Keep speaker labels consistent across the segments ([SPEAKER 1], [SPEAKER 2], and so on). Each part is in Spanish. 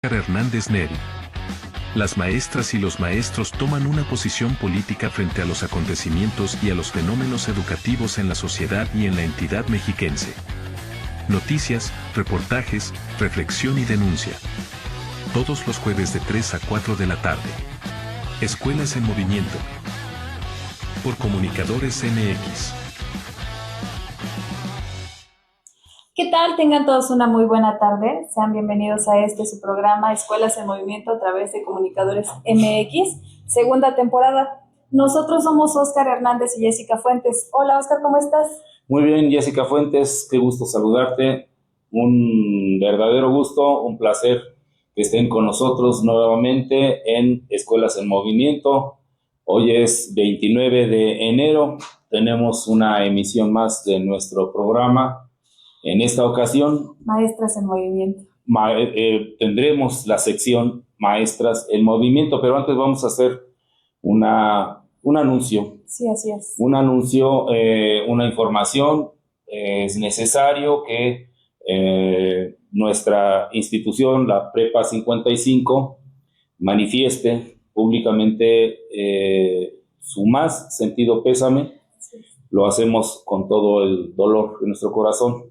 [SPEAKER 1] Hernández Neri. Las maestras y los maestros toman una posición política frente a los acontecimientos y a los fenómenos educativos en la sociedad y en la entidad mexiquense. Noticias, reportajes, reflexión y denuncia. Todos los jueves de 3 a 4 de la tarde. Escuelas en Movimiento. Por Comunicadores MX.
[SPEAKER 2] ¿Qué tal? Tengan todos una muy buena tarde. Sean bienvenidos a su programa Escuelas en Movimiento a través de Comunicadores MX, segunda temporada. Nosotros somos Óscar Hernández y Jessica Fuentes. Hola, Óscar, ¿cómo estás?
[SPEAKER 3] Muy bien, Jessica Fuentes, qué gusto saludarte. Un verdadero gusto, un placer que estén con nosotros nuevamente en Escuelas en Movimiento. Hoy es 29 de enero, tenemos una emisión más de nuestro programa. En esta ocasión,
[SPEAKER 2] Maestras en Movimiento.
[SPEAKER 3] Tendremos la sección Maestras en Movimiento, pero antes vamos a hacer un anuncio.
[SPEAKER 2] Sí, así es.
[SPEAKER 3] Un anuncio, una información. Es necesario que nuestra institución, la Prepa 55, manifieste públicamente su más sentido pésame.
[SPEAKER 2] Sí.
[SPEAKER 3] Lo hacemos con todo el dolor de nuestro corazón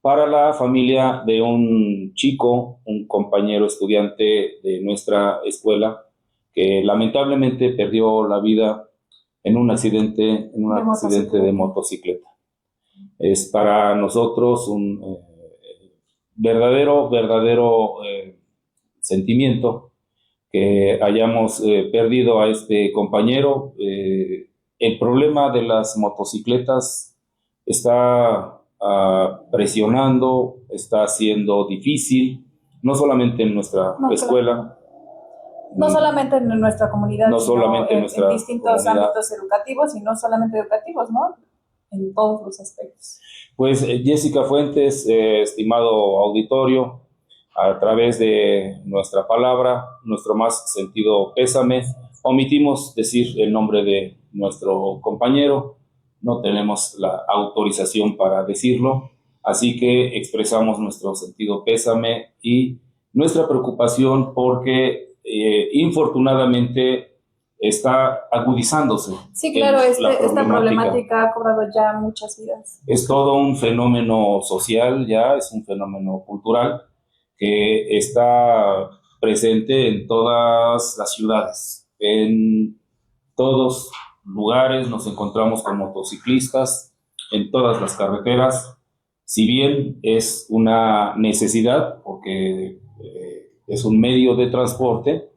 [SPEAKER 3] para la familia de un chico, un compañero estudiante de nuestra escuela, que lamentablemente perdió la vida en un accidente de motocicleta. Es para nosotros un verdadero sentimiento que hayamos perdido a este compañero. El problema de las motocicletas está presionando, está siendo difícil, no solamente en nuestra escuela,
[SPEAKER 2] no solamente en nuestra comunidad,
[SPEAKER 3] no
[SPEAKER 2] sino
[SPEAKER 3] solamente en
[SPEAKER 2] distintos
[SPEAKER 3] comunidad.
[SPEAKER 2] ámbitos educativos, y no solamente educativos, ¿no? En todos los aspectos.
[SPEAKER 3] Pues Jessica Fuentes, estimado auditorio, a través de nuestra palabra, nuestro más sentido pésame, omitimos decir el nombre de nuestro compañero. No tenemos la autorización para decirlo, así que expresamos nuestro sentido pésame y nuestra preocupación porque infortunadamente está agudizándose.
[SPEAKER 2] Sí, claro, esta problemática ha cobrado ya muchas vidas.
[SPEAKER 3] Es todo un fenómeno social ya, es un fenómeno cultural que está presente en todas las ciudades, en todos lugares nos encontramos con motociclistas en todas las carreteras. Si bien es una necesidad porque es un medio de transporte,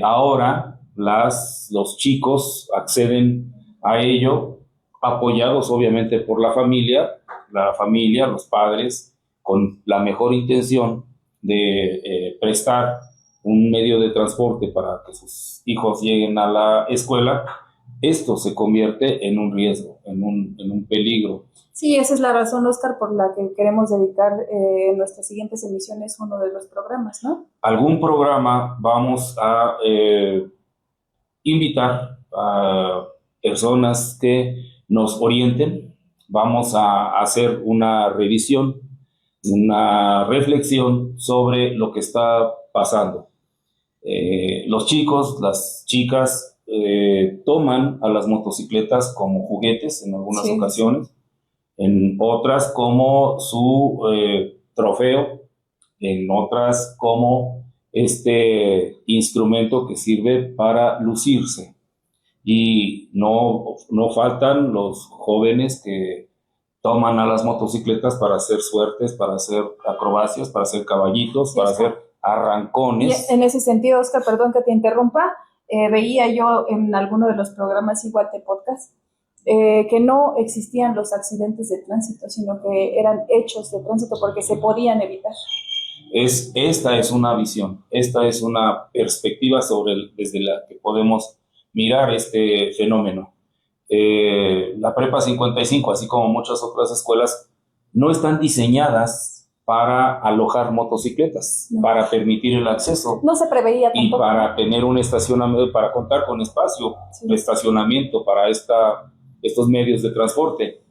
[SPEAKER 3] ahora los chicos acceden a ello apoyados obviamente por la familia, los padres, con la mejor intención de prestar un medio de transporte para que sus hijos lleguen a la escuela. Esto se convierte en un riesgo, en un peligro.
[SPEAKER 2] Sí, esa es la razón, Óscar, por la que queremos dedicar en nuestras siguientes emisiones uno de los programas, ¿no?
[SPEAKER 3] Algún programa vamos a invitar a personas que nos orienten. Vamos a hacer una revisión, una reflexión sobre lo que está pasando. Los chicos, las chicas, toman a las motocicletas como juguetes en algunas ocasiones, en otras como su trofeo, en otras como este instrumento que sirve para lucirse. Y no faltan los jóvenes que toman a las motocicletas para hacer suertes, para hacer acrobacias, para hacer caballitos, para hacer arrancones.
[SPEAKER 2] Y en ese sentido, Óscar, perdón que te interrumpa, veía yo en alguno de los programas igual de podcast que no existían los accidentes de tránsito, sino que eran hechos de tránsito porque se podían evitar.
[SPEAKER 3] Esta es una visión, esta es una perspectiva desde la que podemos mirar este fenómeno. La Prepa 55, así como muchas otras escuelas, no están diseñadas para alojar motocicletas, para permitir el acceso.
[SPEAKER 2] No se preveía tampoco.
[SPEAKER 3] Y para tener un estacionamiento, para contar con espacio de estacionamiento para estos medios de transporte.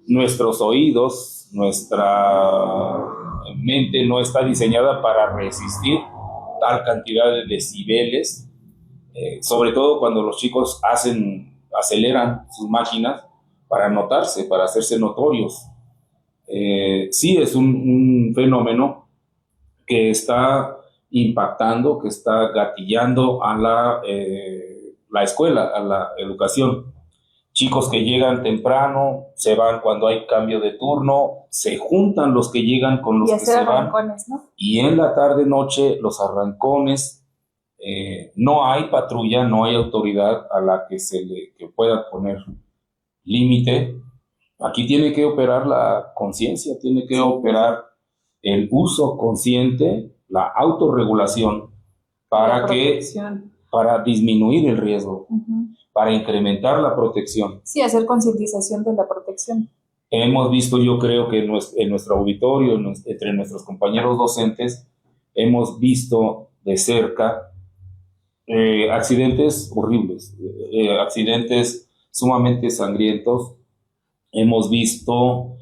[SPEAKER 3] Nuestros oídos, nuestra mente no está diseñada para resistir tal cantidad de decibeles, sobre todo cuando los chicos aceleran sus máquinas para notarse, para hacerse notorios. Sí es un fenómeno que está impactando, que está gatillando a la escuela, a la educación. Chicos que llegan temprano, se van cuando hay cambio de turno, se juntan los que llegan con los
[SPEAKER 2] Y
[SPEAKER 3] que
[SPEAKER 2] hacer
[SPEAKER 3] se van,
[SPEAKER 2] arrancones, ¿no?
[SPEAKER 3] y en la tarde-noche los arrancones, no hay patrulla, no hay autoridad a la que pueda poner límite. Aquí tiene que operar la conciencia, tiene que
[SPEAKER 2] Sí.
[SPEAKER 3] operar el uso consciente, la autorregulación,
[SPEAKER 2] La
[SPEAKER 3] para
[SPEAKER 2] protección.
[SPEAKER 3] para disminuir el riesgo,
[SPEAKER 2] Ujú.
[SPEAKER 3] para incrementar la protección.
[SPEAKER 2] Sí, hacer concientización de la protección.
[SPEAKER 3] Hemos visto, yo creo que en nuestro auditorio, entre nuestros compañeros docentes, hemos visto de cerca accidentes horribles, accidentes sumamente sangrientos. Hemos visto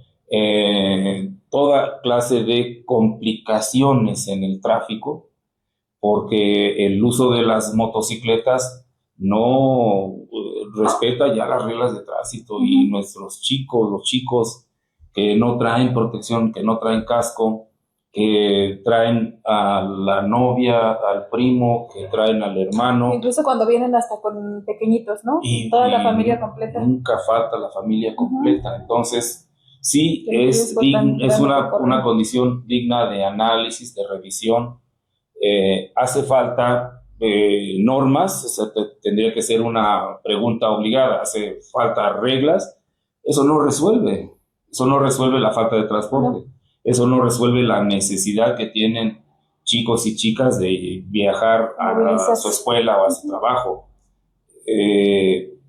[SPEAKER 3] toda clase de complicaciones en el tráfico, porque el uso de las motocicletas no respeta ya las reglas de tránsito, y nuestros chicos, los chicos que no traen protección, que no traen casco, que traen a la novia, al primo, que traen al hermano.
[SPEAKER 2] Incluso cuando vienen hasta con pequeñitos, ¿no?
[SPEAKER 3] Y,
[SPEAKER 2] Toda la
[SPEAKER 3] y
[SPEAKER 2] familia completa.
[SPEAKER 3] nunca falta la familia completa. Entonces, sí,
[SPEAKER 2] Qué
[SPEAKER 3] es
[SPEAKER 2] riesgo tan grande que
[SPEAKER 3] una
[SPEAKER 2] corren.
[SPEAKER 3] condición digna de análisis, de revisión. Hace falta normas, o sea, tendría que ser una pregunta obligada. Hace falta reglas. Eso no resuelve. Eso no resuelve la falta de transporte.
[SPEAKER 2] No.
[SPEAKER 3] Eso no resuelve la necesidad que tienen chicos y chicas de viajar a
[SPEAKER 2] Movilizarse.
[SPEAKER 3] su escuela o a su trabajo.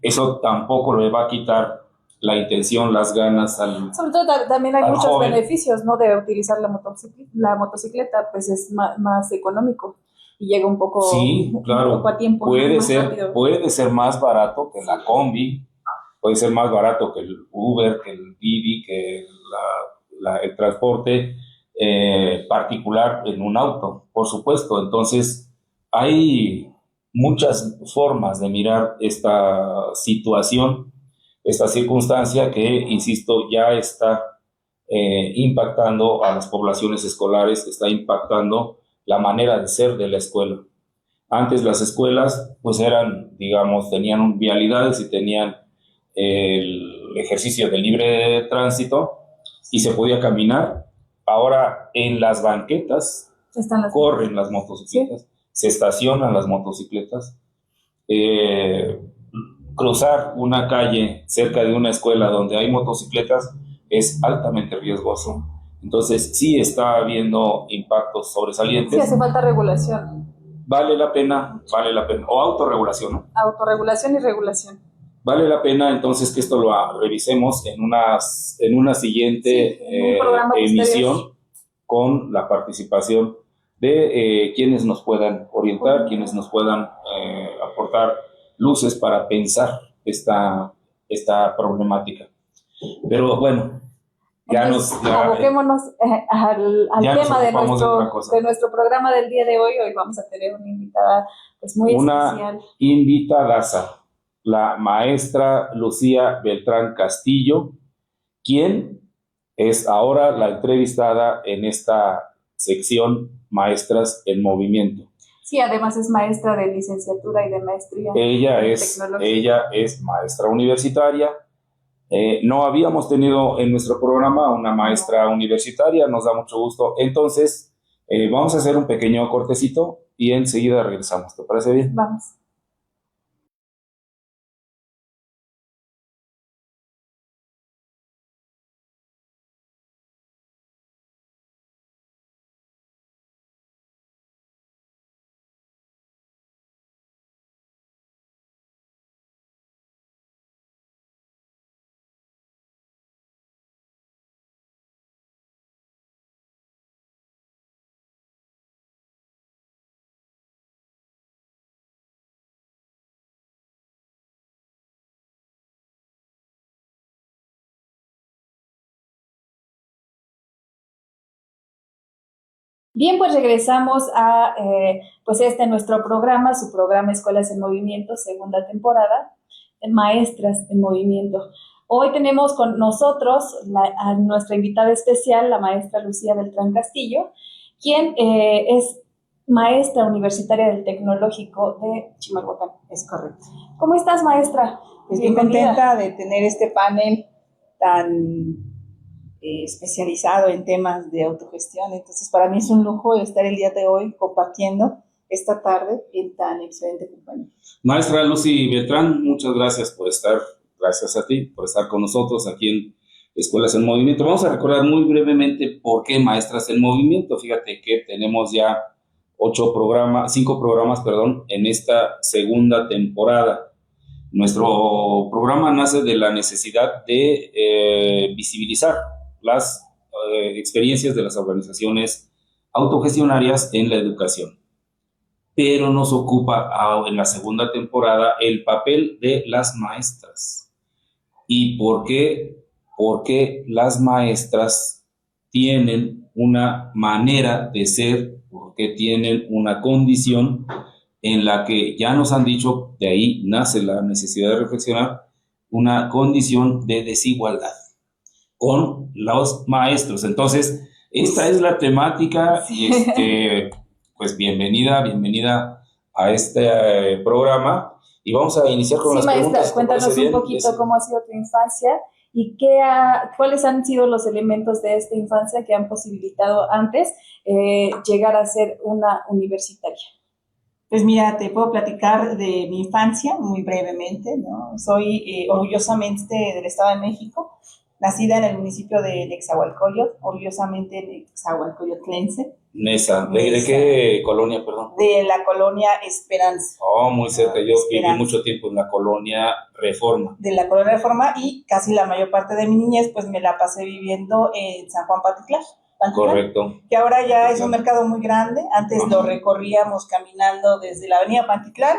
[SPEAKER 3] Eso tampoco le va a quitar la intención, las ganas al
[SPEAKER 2] Sobre todo también hay
[SPEAKER 3] al
[SPEAKER 2] muchos
[SPEAKER 3] joven.
[SPEAKER 2] beneficios, ¿no? De utilizar la motocicleta, pues es más económico y llega un poco,
[SPEAKER 3] Sí, claro,
[SPEAKER 2] un poco a tiempo, ¿no? Más rápido.
[SPEAKER 3] puede ser más barato que la combi, puede ser más barato que el Uber, que el Didi, que el transporte particular en un auto, por supuesto. Entonces, hay muchas formas de mirar esta situación, esta circunstancia que, insisto, ya está impactando a las poblaciones escolares, está impactando la manera de ser de la escuela. Antes las escuelas pues eran, digamos, tenían vialidades y tenían el ejercicio del libre tránsito y se podía caminar. Ahora en las banquetas corren las motocicletas, se estacionan las motocicletas. Cruzar una calle cerca de una escuela donde hay motocicletas es altamente riesgoso. Entonces sí está habiendo impactos sobresalientes.
[SPEAKER 2] Sí, hace falta regulación.
[SPEAKER 3] Vale la pena, o autorregulación, ¿no?
[SPEAKER 2] Autorregulación y regulación.
[SPEAKER 3] Vale la pena entonces que esto lo revisemos en una siguiente emisión, con la participación de quienes nos puedan orientar, quienes nos puedan aportar luces para pensar esta problemática. Pero bueno,
[SPEAKER 2] aboquémonos al tema de nuestro programa del día de hoy. Hoy vamos a tener una invitada pues muy especial.
[SPEAKER 3] Una invitadaza, la maestra Lucía Beltrán Castillo, quien es ahora la entrevistada en esta sección Maestras en Movimiento.
[SPEAKER 2] Sí, además es maestra de licenciatura y de maestría.
[SPEAKER 3] Ella es maestra universitaria. No habíamos tenido en nuestro programa una maestra universitaria, nos da mucho gusto. Entonces, vamos a hacer un pequeño cortecito y enseguida regresamos. ¿Te parece bien?
[SPEAKER 2] Vamos. Bien, pues regresamos a pues nuestro programa, su programa Escuelas en Movimiento, segunda temporada, Maestras en Movimiento. Hoy tenemos con nosotros a nuestra invitada especial, la maestra Lucía Beltrán Castillo, quien es maestra universitaria del Tecnológico de Chimalhuacán.
[SPEAKER 4] Es correcto.
[SPEAKER 2] ¿Cómo estás, maestra?
[SPEAKER 4] Pues bien contenta de tener este panel tan especializado en temas de autogestión. Entonces, para mí es un lujo estar el día de hoy compartiendo esta tarde en tan excelente compañía.
[SPEAKER 3] Maestra Lucy Beltrán, muchas gracias por estar, gracias a ti por estar con nosotros aquí en Escuelas en Movimiento. Vamos a recordar muy brevemente por qué Maestras en Movimiento. Fíjate que tenemos ya 5 programas, en esta segunda temporada. Nuestro programa nace de la necesidad de visibilizar las experiencias de las organizaciones autogestionarias en la educación. Pero nos ocupa en la segunda temporada el papel de las maestras. ¿Y por qué? Porque las maestras tienen una manera de ser, porque tienen una condición en la que ya nos han dicho, de ahí nace la necesidad de reflexionar, una condición de desigualdad con los maestros. Entonces, esta es la temática y pues bienvenida a este programa y vamos a iniciar con las preguntas.
[SPEAKER 2] Sí, maestra, cuéntanos un poquito cómo ha sido tu infancia y cuáles han sido los elementos de esta infancia que han posibilitado antes llegar a ser una universitaria.
[SPEAKER 4] Pues mira, te puedo platicar de mi infancia muy brevemente, ¿no? Soy orgullosamente del Estado de México, nacida en el municipio de Nezahualcóyotl, orgullosamente nezahualcóyotlense.
[SPEAKER 3] Nesa. ¿De qué colonia, perdón?
[SPEAKER 4] De la colonia Esperanza.
[SPEAKER 3] Oh, muy cerca. Yo
[SPEAKER 4] Esperanza.
[SPEAKER 3] viví mucho tiempo en la colonia Reforma.
[SPEAKER 4] De la colonia Reforma y casi la mayor parte de mi niñez pues me la pasé viviendo en San Juan Patitlán.
[SPEAKER 3] Correcto.
[SPEAKER 4] Que ahora ya es un mercado muy grande. Antes lo recorríamos caminando desde la avenida Pantitlán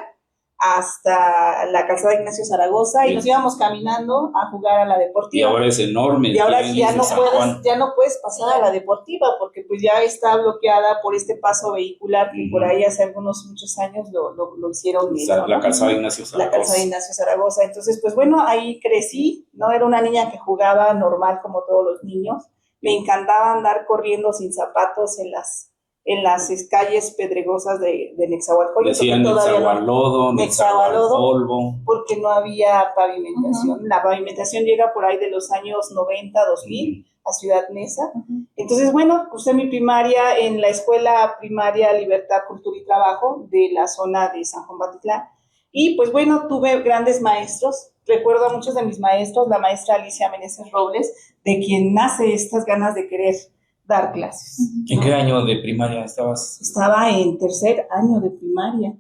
[SPEAKER 4] hasta la calzada Ignacio Zaragoza y nos íbamos caminando a jugar a la deportiva.
[SPEAKER 3] Y ahora es enorme.
[SPEAKER 4] Y ahora ya no puedes pasar a la deportiva porque pues ya está bloqueada por este paso vehicular que por ahí hace muchos años lo hicieron bien, ¿no?
[SPEAKER 3] La calzada Ignacio Zaragoza.
[SPEAKER 4] La calzada Ignacio Zaragoza. Entonces, pues bueno, ahí crecí, ¿no? Era una niña que jugaba normal como todos los niños. Me encantaba andar corriendo sin zapatos en las calles pedregosas de Nezahualcóyotl.
[SPEAKER 3] Decían Nezahualodo, Nezahualpolvo.
[SPEAKER 4] Porque no había pavimentación. La pavimentación llega por ahí de los años 90, 2000 a Ciudad Neza. Entonces, bueno, cursé mi primaria en la Escuela Primaria Libertad, Cultura y Trabajo de la zona de San Juan Patitlán. Y pues bueno, tuve grandes maestros. Recuerdo a muchos de mis maestros, la maestra Alicia Meneses Robles, de quien nace estas ganas de querer dar clases.
[SPEAKER 3] ¿En qué año de primaria estabas?
[SPEAKER 4] Estaba en tercer año de primaria,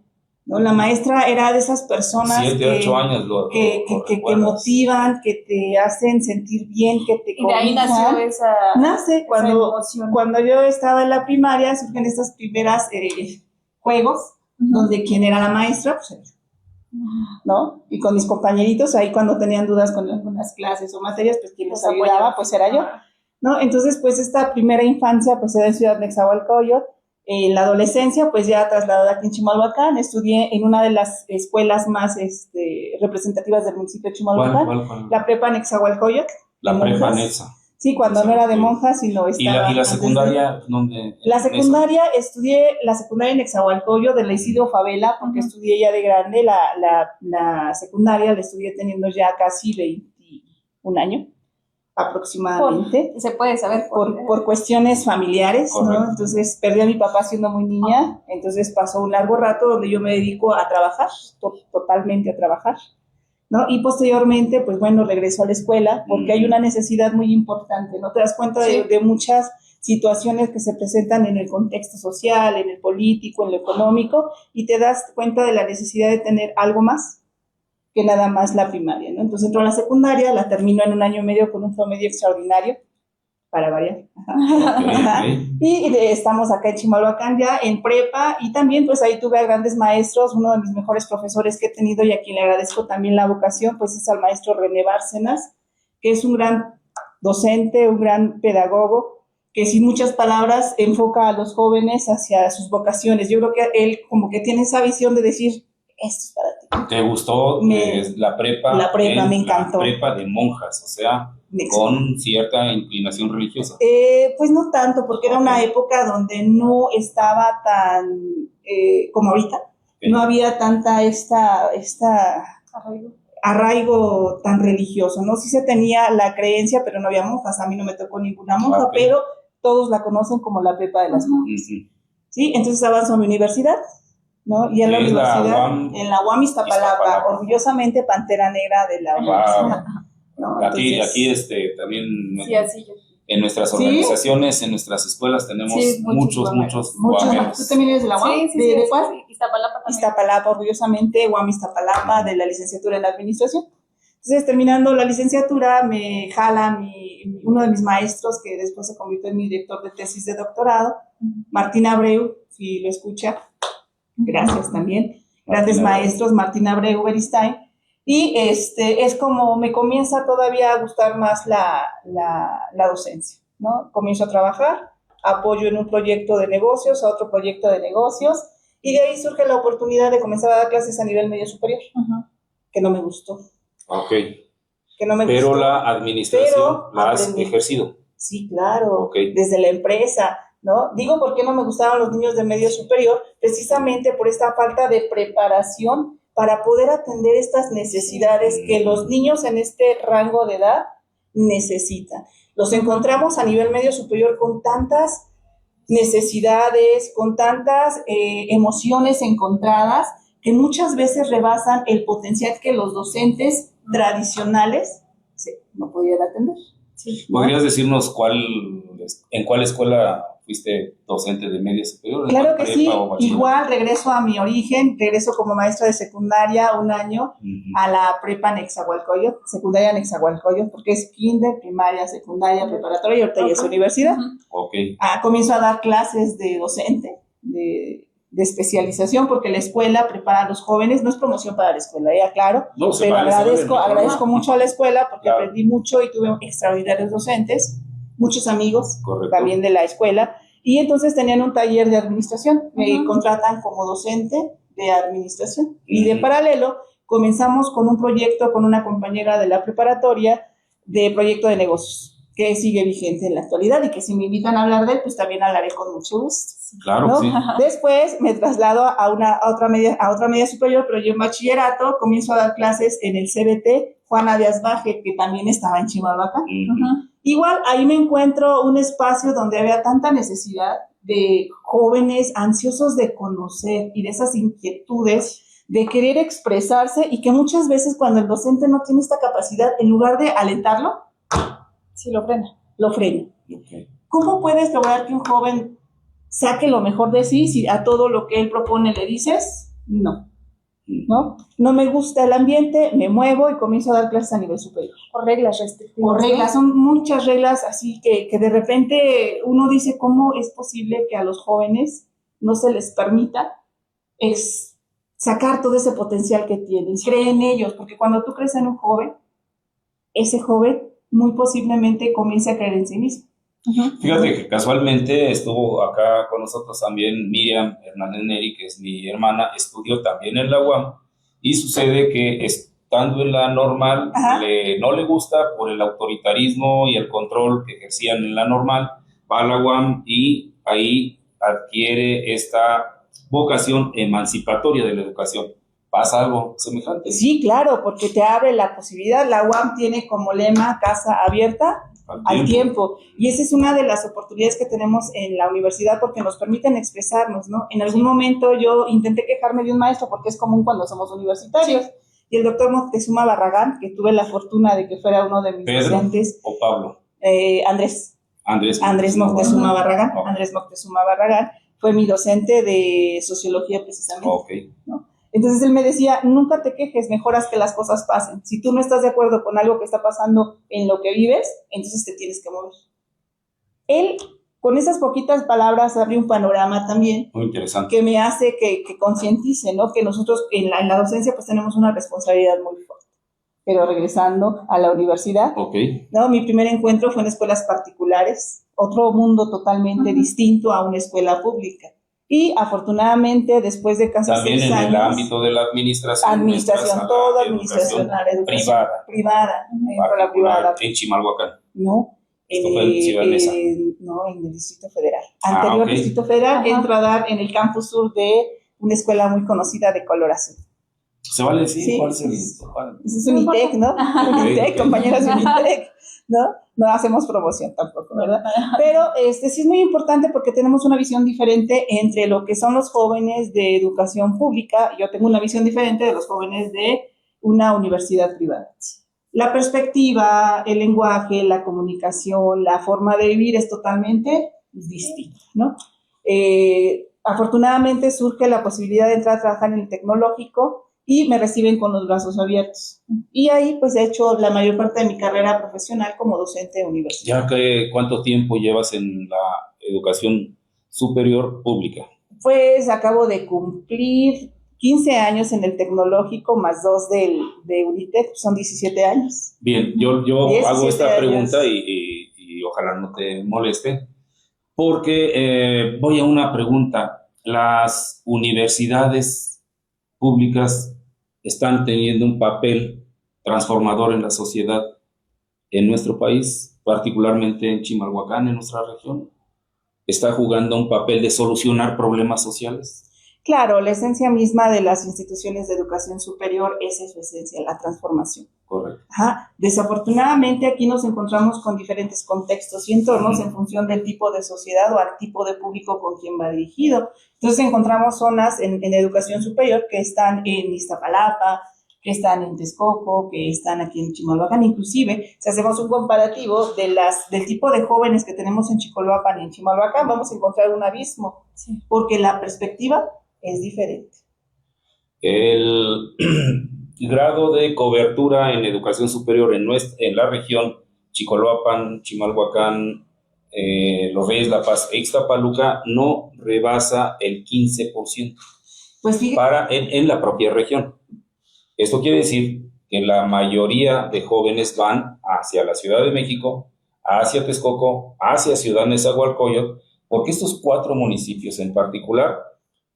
[SPEAKER 4] ¿no? La maestra era de esas personas
[SPEAKER 3] 7, 8 años
[SPEAKER 4] que te motivan, que te hacen sentir bien, que te
[SPEAKER 2] corrijan. Y de ahí nació esa emoción.
[SPEAKER 4] Cuando yo estaba en la primaria, surgen estas primeras juegos, donde quien era la maestra, pues ¿no? Y con mis compañeritos, ahí cuando tenían dudas con algunas clases o materias, pues quien les ayudaba, pues era yo, ¿no? Entonces, pues esta primera infancia, pues era en Ciudad Nezahualcóyotl. En la adolescencia, pues ya trasladada aquí en Chimalhuacán, estudié en una de las escuelas más representativas del municipio de Chimalhuacán,
[SPEAKER 3] ¿Cuál?
[SPEAKER 4] La Prepa Nezahualcóyotl.
[SPEAKER 3] La Prepa Neza.
[SPEAKER 4] Sí, cuando no era de monjas, sino estaba...
[SPEAKER 3] ¿Y la secundaria dónde?
[SPEAKER 4] La secundaria, estudié la secundaria en Nezahualcóyotl de la Isidro Favela, porque estudié ya de grande. La secundaria la estudié teniendo ya casi 21 años, aproximadamente.
[SPEAKER 2] Se puede saber.
[SPEAKER 4] Por cuestiones familiares,
[SPEAKER 3] correcto,
[SPEAKER 4] ¿no? Entonces, perdí a mi papá siendo muy niña, entonces pasó un largo rato donde yo me dedico a trabajar, totalmente a trabajar, ¿no? Y posteriormente, pues bueno, regreso a la escuela porque hay una necesidad muy importante, ¿no? Te das cuenta de muchas situaciones que se presentan en el contexto social, en el político, en lo económico, y te das cuenta de la necesidad de tener algo más que nada más la primaria, ¿no? Entonces entro a la secundaria, la termino en 1 año y medio con un promedio extraordinario, para variar. Okay. Y estamos acá en Chimalhuacán ya en prepa, y también pues ahí tuve a grandes maestros. Uno de mis mejores profesores que he tenido y a quien le agradezco también la vocación, pues es al maestro René Bárcenas, que es un gran docente, un gran pedagogo, que sin muchas palabras enfoca a los jóvenes hacia sus vocaciones. Yo creo que él como que tiene esa visión de decir, esto es para ti.
[SPEAKER 3] ¿Te gustó la prepa?
[SPEAKER 4] La prepa me encantó.
[SPEAKER 3] La prepa de monjas, o sea, con cierta inclinación religiosa.
[SPEAKER 4] Pues no tanto, porque era una época donde no estaba tan como ahorita. No había tanta arraigo tan religioso, ¿no? Sí se tenía la creencia, pero no había monjas. A mí no me tocó ninguna monja, pero todos la conocen como la prepa de las monjas. ¿Sí? Entonces avanzó a mi universidad, ¿no? Y en la universidad, en la UAM Iztapalapa, orgullosamente pantera negra de la universidad. ¿No?
[SPEAKER 3] Aquí también
[SPEAKER 2] sí, así yo.
[SPEAKER 3] En nuestras organizaciones, en nuestras escuelas tenemos muchos guameros.
[SPEAKER 4] ¿Tú también eres de la UAM?
[SPEAKER 2] Sí,
[SPEAKER 4] ¿De cuál?
[SPEAKER 2] Iztapalapa también.
[SPEAKER 4] Iztapalapa, orgullosamente, UAM Iztapalapa, de la licenciatura en Administración. Entonces, terminando la licenciatura, me jala uno de mis maestros, que después se convirtió en mi director de tesis de doctorado, Martín Abreu, si lo escucha, gracias también. Grandes maestros, Martín Abreu Beristain. Y es como me comienza todavía a gustar más la docencia, ¿no? Comienzo a trabajar, apoyo en un proyecto de negocios, a otro proyecto de negocios, y de ahí surge la oportunidad de comenzar a dar clases a nivel medio superior, que no me gustó.
[SPEAKER 3] Ok.
[SPEAKER 4] Que no me
[SPEAKER 3] pero
[SPEAKER 4] gustó.
[SPEAKER 3] La administración la has ejercido.
[SPEAKER 4] Sí, claro, desde la empresa, ¿no? Digo, ¿por qué no me gustaban los niños de medio superior? Precisamente por esta falta de preparación para poder atender estas necesidades que los niños en este rango de edad necesitan. Los encontramos a nivel medio superior con tantas necesidades, con tantas emociones encontradas, que muchas veces rebasan el potencial que los docentes tradicionales no podían atender. Sí, ¿no?
[SPEAKER 3] ¿Podrías decirnos en cuál escuela fuiste docente de media superior?
[SPEAKER 4] Claro que sí, igual regreso a mi origen, regreso como maestra de secundaria un año a la prepa Nezahualcóyotl, secundaria Nezahualcóyotl, porque es kinder, primaria, secundaria, preparatoria y ahorita ya es universidad. Comienzo a dar clases de docente, de especialización, porque la escuela prepara a los jóvenes, no es promoción para la escuela, claro, pero agradezco mucho a la escuela porque aprendí mucho y tuve extraordinarios docentes, muchos amigos también de la escuela, y entonces tenían un taller de administración, me contratan como docente de administración, y de paralelo comenzamos con un proyecto con una compañera de la preparatoria de proyecto de negocios, que sigue vigente en la actualidad y que si me invitan a hablar de él, pues también hablaré con mucho gusto.
[SPEAKER 3] Claro,
[SPEAKER 4] ¿no?
[SPEAKER 3] sí.
[SPEAKER 4] Después me traslado a otra media superior, pero yo en bachillerato comienzo a dar clases en el CBT Juana Díaz Baje, que también estaba en Chimalhuacán. Igual ahí me encuentro un espacio donde había tanta necesidad de jóvenes ansiosos de conocer y de esas inquietudes de querer expresarse, y que muchas veces cuando el docente no tiene esta capacidad, en lugar de alentarlo,
[SPEAKER 2] sí lo frena.
[SPEAKER 4] Lo frena. ¿Cómo puedes lograr que un joven saque lo mejor de sí si a todo lo que él propone le dices no? No me gusta el ambiente, me muevo y comienzo a dar clases a nivel superior.
[SPEAKER 2] Por reglas restrictivas.
[SPEAKER 4] Por reglas, son muchas reglas así que de repente uno dice, ¿cómo es posible que a los jóvenes no se les permita sacar todo ese potencial que tienen? Cree en ellos, porque cuando tú crees en un joven, ese joven muy posiblemente comience a creer en sí mismo.
[SPEAKER 3] Fíjate que casualmente estuvo acá con nosotros también Miriam Hernández Neri, que es mi hermana, estudió también en la UAM, y sucede que estando en la normal no le gusta por el autoritarismo y el control que ejercían en la normal, va a la UAM y ahí adquiere esta vocación emancipatoria de la educación. ¿Pasa algo semejante?
[SPEAKER 4] Sí, claro, porque te abre la posibilidad. La UAM tiene como lema casa abierta al tiempo. Y esa es una de las oportunidades que tenemos en la universidad, porque nos permiten expresarnos, ¿no? En algún momento yo intenté quejarme de un maestro, porque es común cuando somos universitarios, y el doctor Moctezuma Barragán, que tuve la fortuna de que fuera uno de mis docentes.
[SPEAKER 3] ¿O Pablo?
[SPEAKER 4] Andrés Moctezuma Barragán. Andrés Moctezuma Barragán fue mi docente de sociología precisamente. ¿No? Entonces él me decía, nunca te quejes, mejoras que las cosas pasen. Si tú no estás de acuerdo con algo que está pasando en lo que vives, entonces te tienes que mover. Él, con esas poquitas palabras, abre un panorama también
[SPEAKER 3] muy interesante,
[SPEAKER 4] que me hace que concientice, ¿no? Que nosotros en la docencia pues tenemos una responsabilidad muy fuerte. pero regresando a la universidad.
[SPEAKER 3] Ok.
[SPEAKER 4] No, mi primer encuentro fue en escuelas particulares, otro mundo totalmente distinto a una escuela pública. Y afortunadamente, después de casi
[SPEAKER 3] También
[SPEAKER 4] 6
[SPEAKER 3] en
[SPEAKER 4] años...
[SPEAKER 3] el ámbito de la administración.
[SPEAKER 4] Administración, toda administración, a la educación privada, entro a la privada.
[SPEAKER 3] En Chimalhuacán.
[SPEAKER 4] No,
[SPEAKER 3] Esto fue en Ciudad Neza.
[SPEAKER 4] no, en el Distrito Federal. Anterior
[SPEAKER 3] ok.
[SPEAKER 4] Distrito Federal,
[SPEAKER 2] Ajá.
[SPEAKER 4] entro a dar en el campus sur de una escuela muy conocida de color azul.
[SPEAKER 3] ¿Se vale decir
[SPEAKER 4] Sí.
[SPEAKER 3] cuál es el...?
[SPEAKER 4] Ese es Unitec, ¿no? Unitec, compañeras de Unitec, ¿no? No hacemos promoción tampoco, ¿verdad? Pero sí es muy importante porque tenemos una visión diferente entre lo que son los jóvenes de educación pública. Yo tengo una visión diferente de los jóvenes de una universidad privada. La perspectiva, el lenguaje, la comunicación, la forma de vivir es totalmente distinta, ¿no? Afortunadamente surge la posibilidad de entrar a trabajar en el tecnológico y me reciben con los brazos abiertos. Y ahí pues he hecho la mayor parte de mi carrera profesional como docente universitario.
[SPEAKER 3] ¿Ya que cuánto tiempo llevas en la educación superior pública?
[SPEAKER 4] Pues acabo de cumplir 15 años en el tecnológico más 2 de Unitec, son 17 años.
[SPEAKER 3] Bien, yo hago
[SPEAKER 4] 17
[SPEAKER 3] esta
[SPEAKER 4] años.
[SPEAKER 3] pregunta y ojalá no te moleste, porque voy a una pregunta. Las universidades públicas están teniendo un papel transformador en la sociedad en nuestro país, particularmente en Chimalhuacán, en nuestra región. Está jugando un papel de solucionar problemas sociales.
[SPEAKER 4] Claro, la esencia misma de las instituciones de educación superior esa es su esencia, la transformación.
[SPEAKER 3] Correcto.
[SPEAKER 4] Ajá. Desafortunadamente aquí nos encontramos con diferentes contextos y entornos en función del tipo de sociedad o al tipo de público con quien va dirigido. Entonces encontramos zonas en educación superior que están en Iztapalapa, que están en Texcoco, que están aquí en Chimalhuacán. Inclusive, si hacemos un comparativo del tipo de jóvenes que tenemos en Chimalhuacán y en Chimalhuacán, vamos a encontrar un abismo,
[SPEAKER 2] Sí.
[SPEAKER 4] porque la perspectiva es diferente.
[SPEAKER 3] El grado de cobertura en educación superior en la región Chicoloapan, Chimalhuacán, Los Reyes, La Paz e Ixtapaluca no rebasa el 15%
[SPEAKER 4] Pues fíjate,
[SPEAKER 3] en la propia región. Esto quiere decir que la mayoría de jóvenes van hacia la Ciudad de México, hacia Texcoco, hacia Ciudad Nezahualcóyotl, porque estos 4 municipios en particular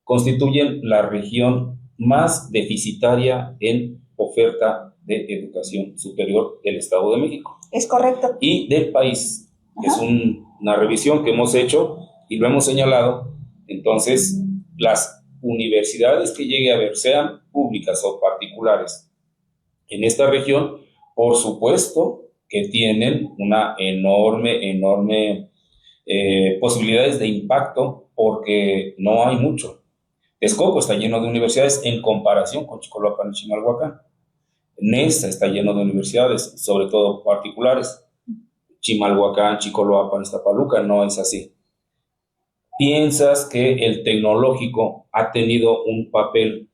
[SPEAKER 3] constituyen la región más deficitaria en oferta de educación superior del Estado de México
[SPEAKER 4] es correcto.
[SPEAKER 3] y del país. Es una revisión que hemos hecho y lo hemos señalado. Entonces, las universidades que llegue a haber, sean públicas o particulares, en esta región, por supuesto que tienen una enorme posibilidades de impacto, porque no hay mucho. Texcoco está lleno de universidades en comparación con Chicoloapan y Chimalhuacán. Neza está lleno de universidades, sobre todo particulares. Chimalhuacán, Chicoloapan, Iztapaluca no es así. ¿Piensas que el tecnológico ha tenido un papel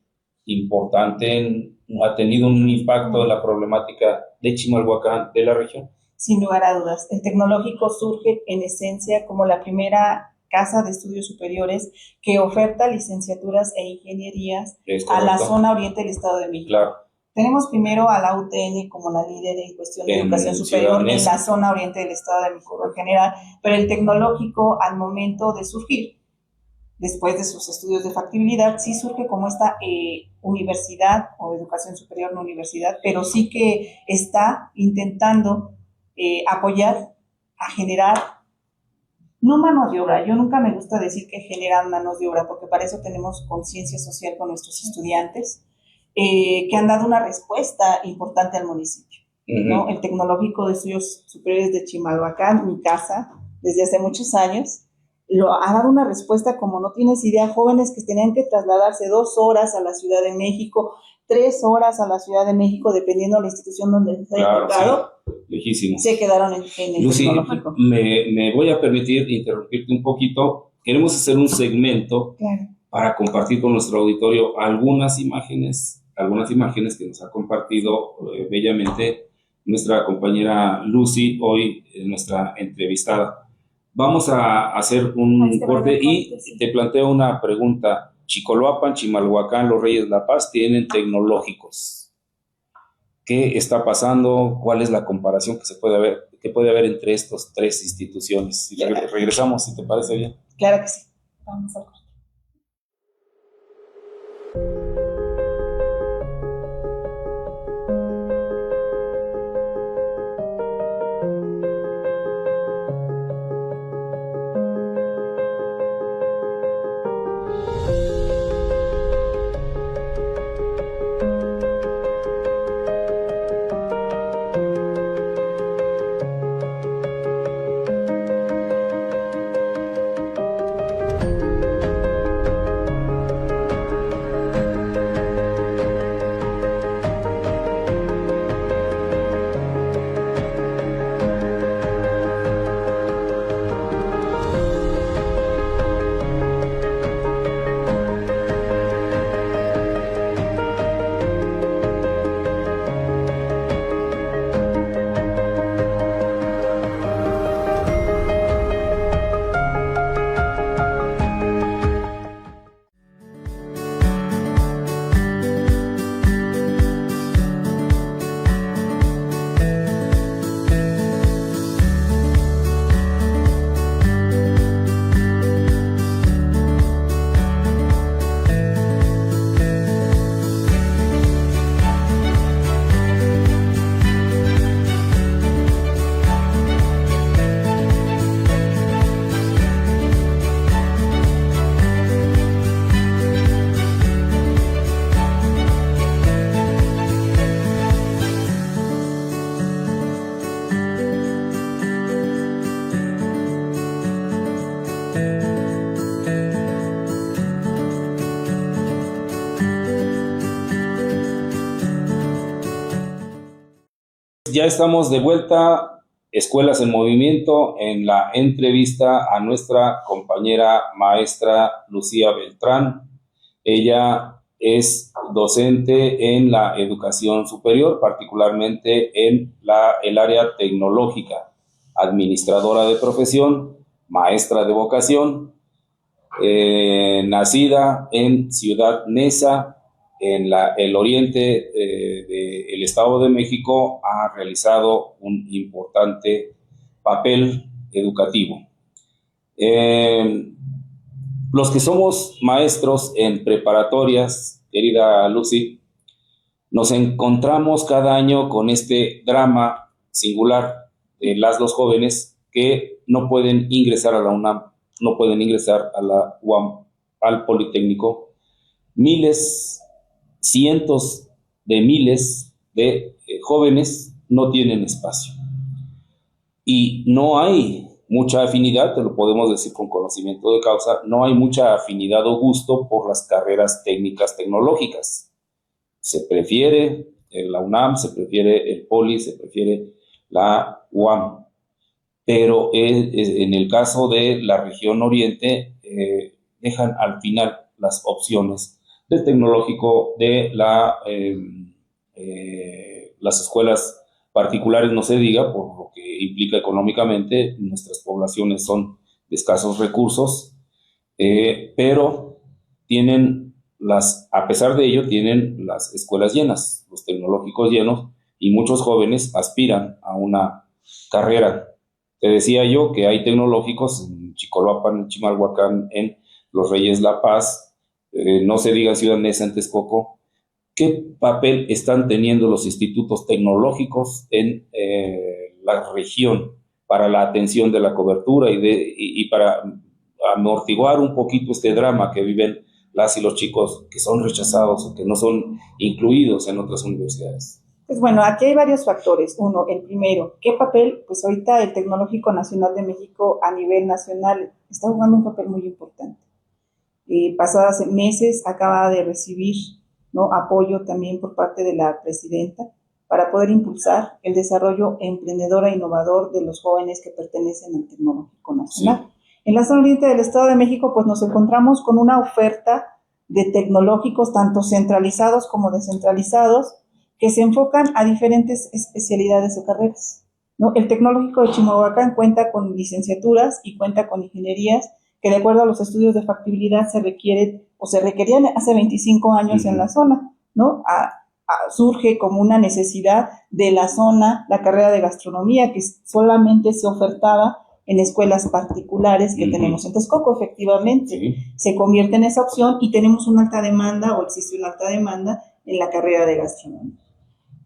[SPEAKER 3] importante, ha tenido un impacto en la problemática de Chimalhuacán, de la región?
[SPEAKER 4] Sin lugar a dudas, el tecnológico surge en esencia como la primera casa de estudios superiores que oferta licenciaturas e ingenierías a la zona oriente del Estado de México.
[SPEAKER 3] Claro.
[SPEAKER 4] Tenemos primero a la UTN como la líder en cuestión de educación superior en la zona oriente del Estado de México en general, pero el tecnológico al momento de surgir, después de sus estudios de factibilidad, sí surge como esta universidad o educación superior, no universidad, pero sí que está intentando apoyar a generar, no mano de obra, yo nunca me gusta decir que generan manos de obra, porque para eso tenemos conciencia social con nuestros estudiantes, que han dado una respuesta importante al municipio, ¿no? El Tecnológico de Estudios Superiores de Chimalhuacán, mi casa, desde hace muchos años, ha dado una respuesta como no tienes idea. Jóvenes que tenían que trasladarse 2 horas a la Ciudad de México, 3 horas a la Ciudad de México, dependiendo de la institución donde se haya tocado,
[SPEAKER 3] sí, lejísimo.
[SPEAKER 4] Se quedaron en el
[SPEAKER 3] Lucy,
[SPEAKER 4] tecnológico.
[SPEAKER 3] me voy a permitir interrumpirte un poquito. Queremos hacer un segmento para compartir con nuestro auditorio algunas imágenes que nos ha compartido bellamente nuestra compañera Lucy, hoy nuestra entrevistada. Vamos a hacer un corte y te planteo una pregunta. Chicoloapan, Chimalhuacán, Los Reyes, La Paz tienen tecnológicos. qué está pasando, cuál es la comparación que puede haber entre estas tres instituciones. Y regresamos, si te parece bien.
[SPEAKER 4] Claro que sí.
[SPEAKER 2] Vamos a corte.
[SPEAKER 3] Ya estamos de vuelta, Escuelas en Movimiento, en la entrevista a nuestra compañera maestra Lucía Beltrán. Ella es docente en la educación superior, particularmente en el área tecnológica, administradora de profesión, maestra de vocación, nacida en Ciudad Neza, en el oriente del Estado de México. Ha realizado un importante papel educativo. Los que somos maestros en preparatorias, querida Lucy, nos encontramos cada año con este drama singular de los jóvenes que no pueden ingresar a la UNAM, no pueden ingresar a la UAM, al Politécnico. Cientos de miles de jóvenes no tienen espacio. Y no hay mucha afinidad, te lo podemos decir con conocimiento de causa, no hay mucha afinidad o gusto por las carreras técnicas tecnológicas. Se prefiere la UNAM, se prefiere el Poli, se prefiere la UAM. Pero en el caso de la región oriente, dejan al final las opciones del tecnológico, de las escuelas particulares, no se diga, por lo que implica económicamente. Nuestras poblaciones son de escasos recursos, pero a pesar de ello, tienen las escuelas llenas, los tecnológicos llenos, y muchos jóvenes aspiran a una carrera. Te decía yo que hay tecnológicos en Chicoloapan, en Chimalhuacán, en Los Reyes La Paz, no se diga Ciudad Neza, en Texcoco. ¿Qué papel están teniendo los institutos tecnológicos en la región para la atención de la cobertura y para amortiguar un poquito este drama que viven las y los chicos que son rechazados o que no son incluidos en otras universidades?
[SPEAKER 4] Pues bueno, aquí hay varios factores. Uno, el primero, ¿qué papel? Pues ahorita el Tecnológico Nacional de México a nivel nacional está jugando un papel muy importante. Pasados meses acaba de recibir, ¿no?, apoyo también por parte de la presidenta para poder impulsar el desarrollo emprendedor e innovador de los jóvenes que pertenecen al Tecnológico Nacional. Sí. En la zona oriente del Estado de México, pues nos encontramos con una oferta de tecnológicos tanto centralizados como descentralizados que se enfocan a diferentes especialidades o carreras, ¿no? El Tecnológico de Chimalhuacán cuenta con licenciaturas y cuenta con ingenierías que, de acuerdo a los estudios de factibilidad, se requerían hace 25 años en la zona, ¿no? surge como una necesidad de la zona, la carrera de gastronomía, que solamente se ofertaba en escuelas particulares que tenemos en Texcoco, efectivamente.
[SPEAKER 3] Sí.
[SPEAKER 4] Se convierte en esa opción y tenemos una alta demanda, o existe una alta demanda, en la carrera de gastronomía.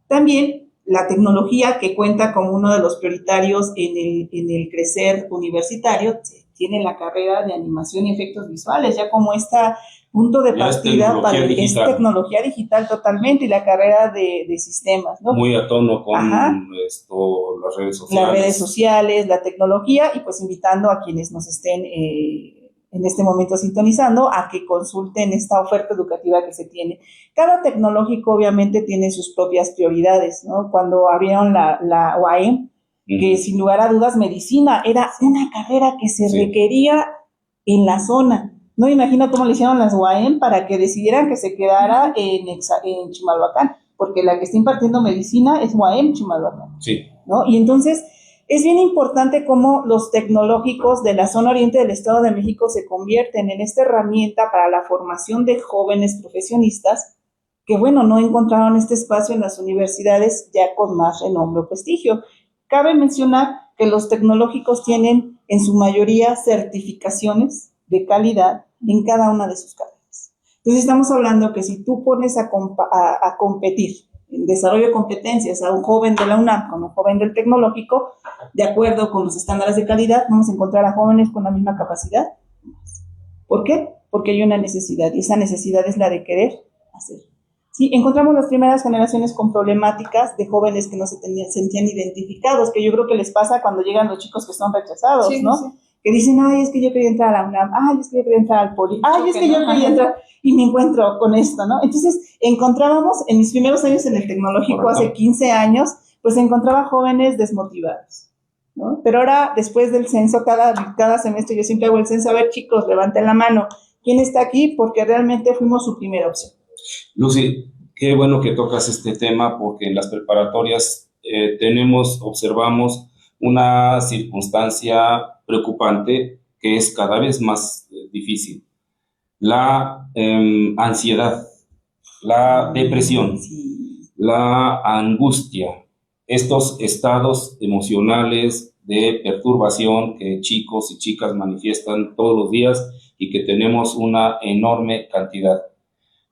[SPEAKER 4] También la tecnología, que cuenta como uno de los prioritarios en el crecer universitario, tiene la carrera de animación y efectos visuales, ya como está punto de partida es tecnología digital totalmente, y la carrera de sistemas, ¿no?
[SPEAKER 3] Muy a tono con las redes sociales.
[SPEAKER 4] Las redes sociales, la tecnología, y pues invitando a quienes nos estén en este momento sintonizando a que consulten esta oferta educativa que se tiene. Cada tecnológico obviamente tiene sus propias prioridades, ¿no? Cuando abrieron la UAM, que sin lugar a dudas medicina era una carrera que se requería en la zona. No me imagino cómo le hicieron las UAM para que decidieran que se quedara en Chimalhuacán, porque la que está impartiendo medicina es UAM Chimalhuacán.
[SPEAKER 3] Sí.
[SPEAKER 4] ¿No? Y entonces es bien importante cómo los tecnológicos de la zona oriente del Estado de México se convierten en esta herramienta para la formación de jóvenes profesionistas que, bueno, no encontraron este espacio en las universidades ya con más renombre o prestigio. Cabe mencionar que los tecnológicos tienen en su mayoría certificaciones de calidad en cada una de sus carreras. Entonces estamos hablando que si tú pones a competir en desarrollo de competencias a un joven de la UNAM con un joven del tecnológico, de acuerdo con los estándares de calidad, vamos a encontrar a jóvenes con la misma capacidad. ¿Por qué? Porque hay una necesidad, y esa necesidad es la de querer hacer. Sí, encontramos las primeras generaciones con problemáticas de jóvenes que no se sentían identificados, que yo creo que les pasa cuando llegan los chicos que son rechazados, sí, ¿no? Sí. Que dicen, ay, es que yo quería entrar a la UNAM, ay, es que yo quería entrar al Poli, ay, es que yo quería entrar, y me encuentro con esto, ¿no? Entonces, encontrábamos, en mis primeros años en el tecnológico, hace 15 años, pues encontraba jóvenes desmotivados, ¿no? Pero ahora, después del censo, cada semestre yo siempre hago el censo, a ver, chicos, levanten la mano, ¿quién está aquí? Porque realmente fuimos su primera opción.
[SPEAKER 3] Lucy, qué bueno que tocas este tema, porque en las preparatorias observamos una circunstancia preocupante que es cada vez más difícil. La ansiedad, la depresión, la angustia, estos estados emocionales de perturbación que chicos y chicas manifiestan todos los días y que tenemos una enorme cantidad.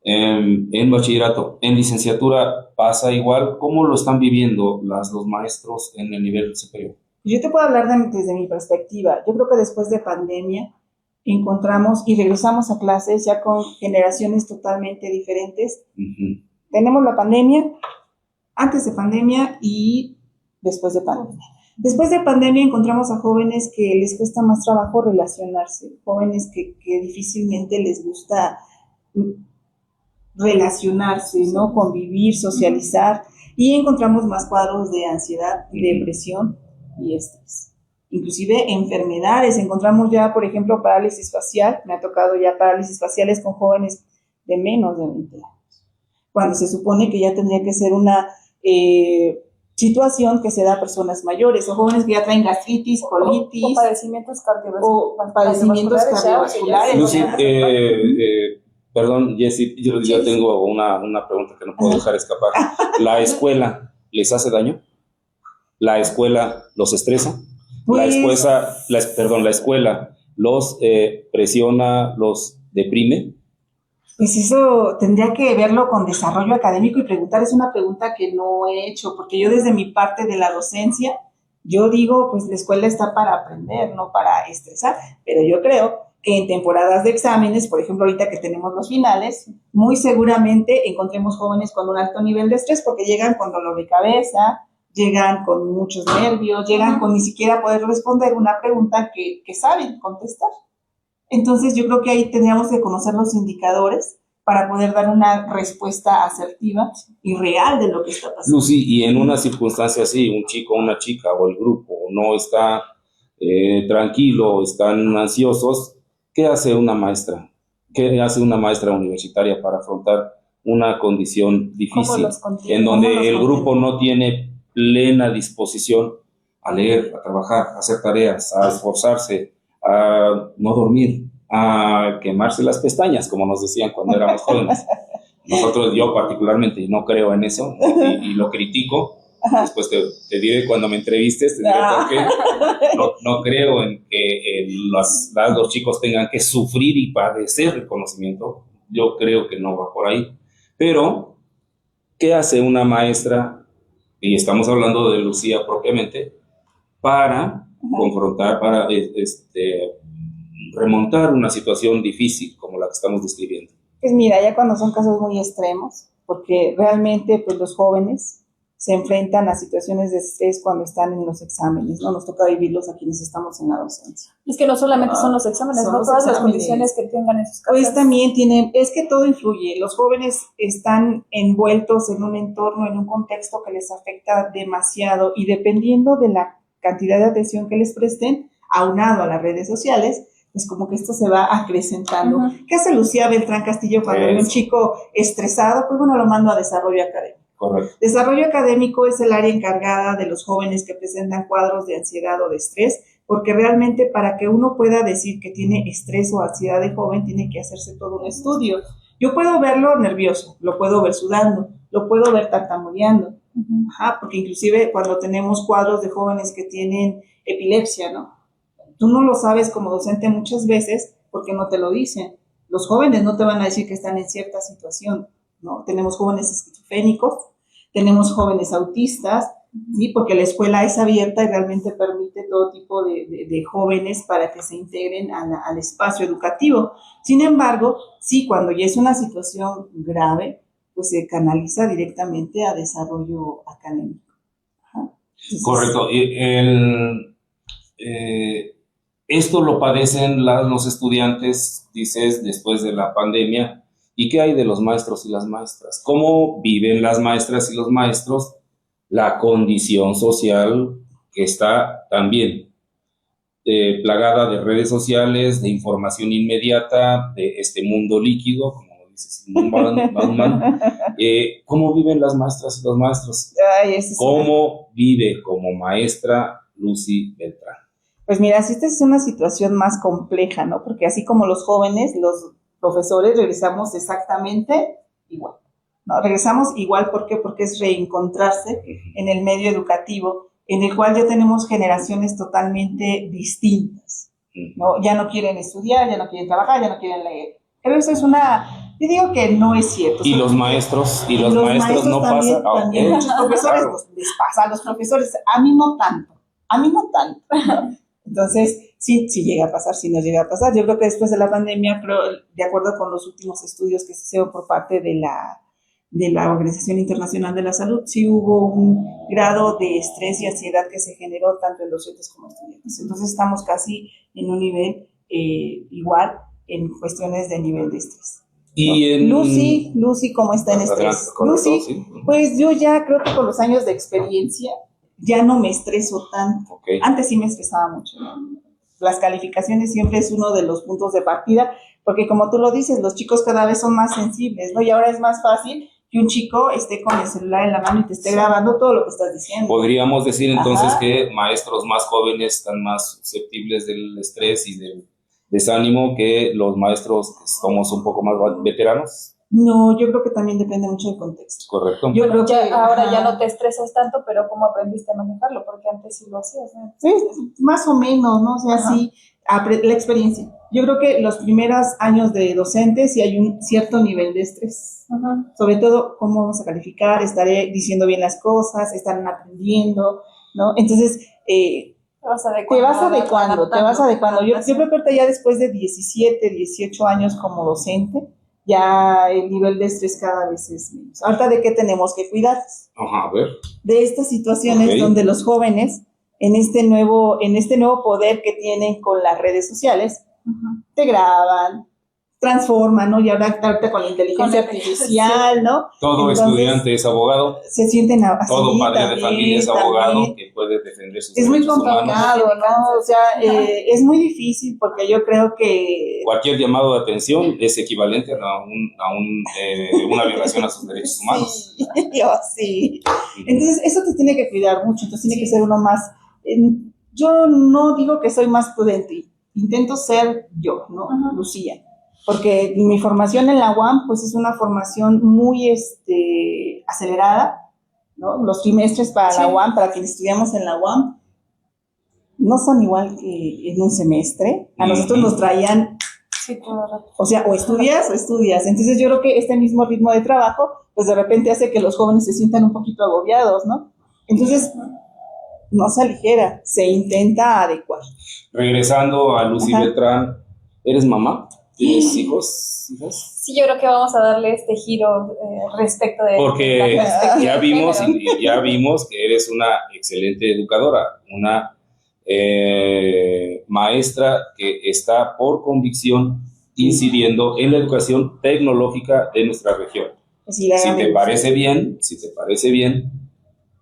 [SPEAKER 3] En bachillerato, en licenciatura pasa igual. ¿Cómo lo están viviendo los maestros en el nivel superior?
[SPEAKER 4] Yo te puedo hablar desde mi perspectiva. Yo creo que después de pandemia encontramos y regresamos a clases ya con generaciones totalmente diferentes. Tenemos la pandemia, antes de pandemia y después de pandemia. Después de pandemia encontramos a jóvenes que les cuesta más trabajo relacionarse, jóvenes que difícilmente les gusta relacionarse, ¿no? Convivir, socializar, y encontramos más cuadros de ansiedad, depresión y estrés. Inclusive enfermedades, encontramos ya, por ejemplo, parálisis facial, me ha tocado ya parálisis faciales con jóvenes de menos de 20 años, cuando se supone que ya tendría que ser una situación que se da a personas mayores, o jóvenes que ya traen gastritis, colitis,
[SPEAKER 2] o padecimientos cardiovasculares.
[SPEAKER 3] Lucy, perdón, Jessie, yo tengo una pregunta que no puedo dejar escapar. ¿La escuela les hace daño? ¿La escuela los estresa? Pues, ¿La escuela los presiona, los deprime?
[SPEAKER 4] Pues eso tendría que verlo con desarrollo académico y preguntar. Es una pregunta que no he hecho, porque yo desde mi parte de la docencia, yo digo, pues la escuela está para aprender, no para estresar, pero yo creo que en temporadas de exámenes, por ejemplo, ahorita que tenemos los finales, muy seguramente encontremos jóvenes con un alto nivel de estrés porque llegan con dolor de cabeza, llegan con muchos nervios, llegan con ni siquiera poder responder una pregunta que saben contestar. Entonces, yo creo que ahí tendríamos que conocer los indicadores para poder dar una respuesta asertiva y real de lo que está pasando.
[SPEAKER 3] Lucy, y en una circunstancia así, un chico, una chica o el grupo no está tranquilo, están ansiosos, ¿qué hace una maestra? ¿Qué hace una maestra universitaria para afrontar una condición difícil en donde el grupo no tiene plena disposición a leer, a trabajar, a hacer tareas, a esforzarse, a no dormir, a quemarse las pestañas, como nos decían cuando éramos jóvenes? yo particularmente no creo en eso y lo critico. Después te diré cuando me entrevistes, te diré por qué. No creo en que los chicos tengan que sufrir y padecer reconocimiento. Yo creo que no va por ahí. Pero, ¿qué hace una maestra? Y estamos hablando de Lucía propiamente, para confrontar, para remontar una situación difícil como la que estamos describiendo.
[SPEAKER 4] Pues mira, ya cuando son casos muy extremos, porque realmente pues los jóvenes se enfrentan a situaciones de estrés cuando están en los exámenes, ¿no? Nos toca vivirlos a quienes estamos en la docencia.
[SPEAKER 2] Es que no solamente son los exámenes, no todas las condiciones que tengan en sus casas.
[SPEAKER 4] Pues también es que todo influye. Los jóvenes están envueltos en un entorno, en un contexto que les afecta demasiado y dependiendo de la cantidad de atención que les presten, aunado a las redes sociales, es como que esto se va acrecentando. ¿Qué hace Lucía Beltrán Castillo cuando ve un chico estresado? Pues bueno, lo mando a desarrollo académico.
[SPEAKER 3] Correcto.
[SPEAKER 4] Desarrollo académico es el área encargada de los jóvenes que presentan cuadros de ansiedad o de estrés, porque realmente para que uno pueda decir que tiene estrés o ansiedad de joven, tiene que hacerse todo un estudio. Yo puedo verlo nervioso, lo puedo ver sudando, lo puedo ver tartamudeando, porque inclusive cuando tenemos cuadros de jóvenes que tienen epilepsia, ¿no? Tú no lo sabes como docente muchas veces porque no te lo dicen. Los jóvenes no te van a decir que están en cierta situación, ¿no? Tenemos jóvenes esquizofrénicos, tenemos jóvenes autistas, ¿sí? Porque la escuela es abierta y realmente permite todo tipo de jóvenes para que se integren al espacio educativo. Sin embargo, sí, cuando ya es una situación grave, pues se canaliza directamente a desarrollo académico. Entonces,
[SPEAKER 3] correcto. Esto lo padecen los estudiantes, dices, después de la pandemia. ¿Y qué hay de los maestros y las maestras? ¿Cómo viven las maestras y los maestros la condición social que está también plagada de redes sociales, de información inmediata, de este mundo líquido, como dice Simón Bauman? ¿Cómo viven las maestras y los maestros? ¿Cómo vive como maestra Lucy Beltrán?
[SPEAKER 4] Pues mira, esta es una situación más compleja, ¿no? Porque así como los jóvenes, los profesores regresamos exactamente igual, ¿no? Regresamos igual, ¿por qué? Porque es reencontrarse en el medio educativo, en el cual ya tenemos generaciones totalmente distintas, ¿no? Ya no quieren estudiar, ya no quieren trabajar, ya no quieren leer. Pero eso es yo digo que no es cierto.
[SPEAKER 3] ¿Y los maestros? ¿Y los maestros no
[SPEAKER 4] también,
[SPEAKER 3] pasa?
[SPEAKER 4] También muchos profesores les pasa, a los profesores, a mí no tanto. Entonces, sí llega a pasar, sí no llega a pasar. Yo creo que después de la pandemia, de acuerdo con los últimos estudios que se hicieron por parte de la Organización Internacional de la Salud, sí hubo un grado de estrés y ansiedad que se generó tanto en docentes como estudiantes. Entonces, estamos casi en un nivel igual en cuestiones de nivel de estrés.
[SPEAKER 3] Y
[SPEAKER 4] Lucy, ¿cómo está en estrés?
[SPEAKER 3] Correcto,
[SPEAKER 4] Lucy,
[SPEAKER 3] sí.
[SPEAKER 4] pues yo ya creo que con los años de experiencia ya no me estreso tanto.
[SPEAKER 3] Okay.
[SPEAKER 4] Antes sí me estresaba mucho, ¿no? Las calificaciones siempre es uno de los puntos de partida, porque como tú lo dices, los chicos cada vez son más sensibles, ¿no? Y ahora es más fácil que un chico esté con el celular en la mano y te esté grabando todo lo que estás diciendo.
[SPEAKER 3] Podríamos decir entonces que maestros más jóvenes están más susceptibles del estrés y del desánimo que los maestros que somos un poco más veteranos.
[SPEAKER 4] No, yo creo que también depende mucho del contexto.
[SPEAKER 3] Correcto.
[SPEAKER 4] Yo creo que
[SPEAKER 2] ahora ya no te estresas tanto, pero ¿cómo aprendiste a manejarlo? Porque antes sí lo hacías, ¿no?
[SPEAKER 4] Sí, más o menos, ¿no? O sea, sí, la experiencia. Yo creo que los primeros años de docente sí hay un cierto nivel de estrés. Sobre todo, cómo vamos a calificar, estaré diciendo bien las cosas, estarán aprendiendo, ¿no? Entonces, te vas adecuando. Yo creo que ahorita ya después de 17, 18 años como docente, ya el nivel de estrés cada vez es menos. Ahorita, ¿de qué tenemos que cuidarnos?
[SPEAKER 3] A ver.
[SPEAKER 4] De estas situaciones donde los jóvenes, en este nuevo poder que tienen con las redes sociales, te graban, transforman, ¿no? Y ahora con la inteligencia artificial, ¿no?
[SPEAKER 3] Todo entonces, estudiante es abogado.
[SPEAKER 4] Se sienten así.
[SPEAKER 3] Todo padre de familia es abogado que puede defender sus derechos humanos.
[SPEAKER 4] Es muy complicado, ¿no? O sea, es muy difícil porque yo creo que
[SPEAKER 3] cualquier llamado de atención es equivalente a una violación a sus derechos humanos.
[SPEAKER 4] Sí. Entonces, eso te tiene que cuidar mucho. Entonces, tiene que ser uno más. Yo no digo que soy más prudente. Intento ser yo, ¿no? Lucía. porque mi formación en la UAM, pues es una formación muy acelerada, ¿no? Los trimestres para la UAM, para quienes estudiamos en la UAM, no son igual que en un semestre. A nosotros nos traían, o sea, o estudias. Entonces yo creo que este mismo ritmo de trabajo, pues de repente hace que los jóvenes se sientan un poquito agobiados, ¿no? Entonces, no se aligera, se intenta adecuar.
[SPEAKER 3] Regresando a Lucy Beltrán, ¿eres mamá? ¿Tienes hijos, hijas?
[SPEAKER 2] Sí, yo creo que vamos a darle este giro respecto de
[SPEAKER 3] Porque
[SPEAKER 2] la perspectiva
[SPEAKER 3] ya
[SPEAKER 2] de
[SPEAKER 3] vimos,
[SPEAKER 2] género.
[SPEAKER 3] ya vimos que eres una excelente educadora, una maestra que está por convicción incidiendo en la educación tecnológica de nuestra región.
[SPEAKER 4] Sí,
[SPEAKER 3] Si te parece bien,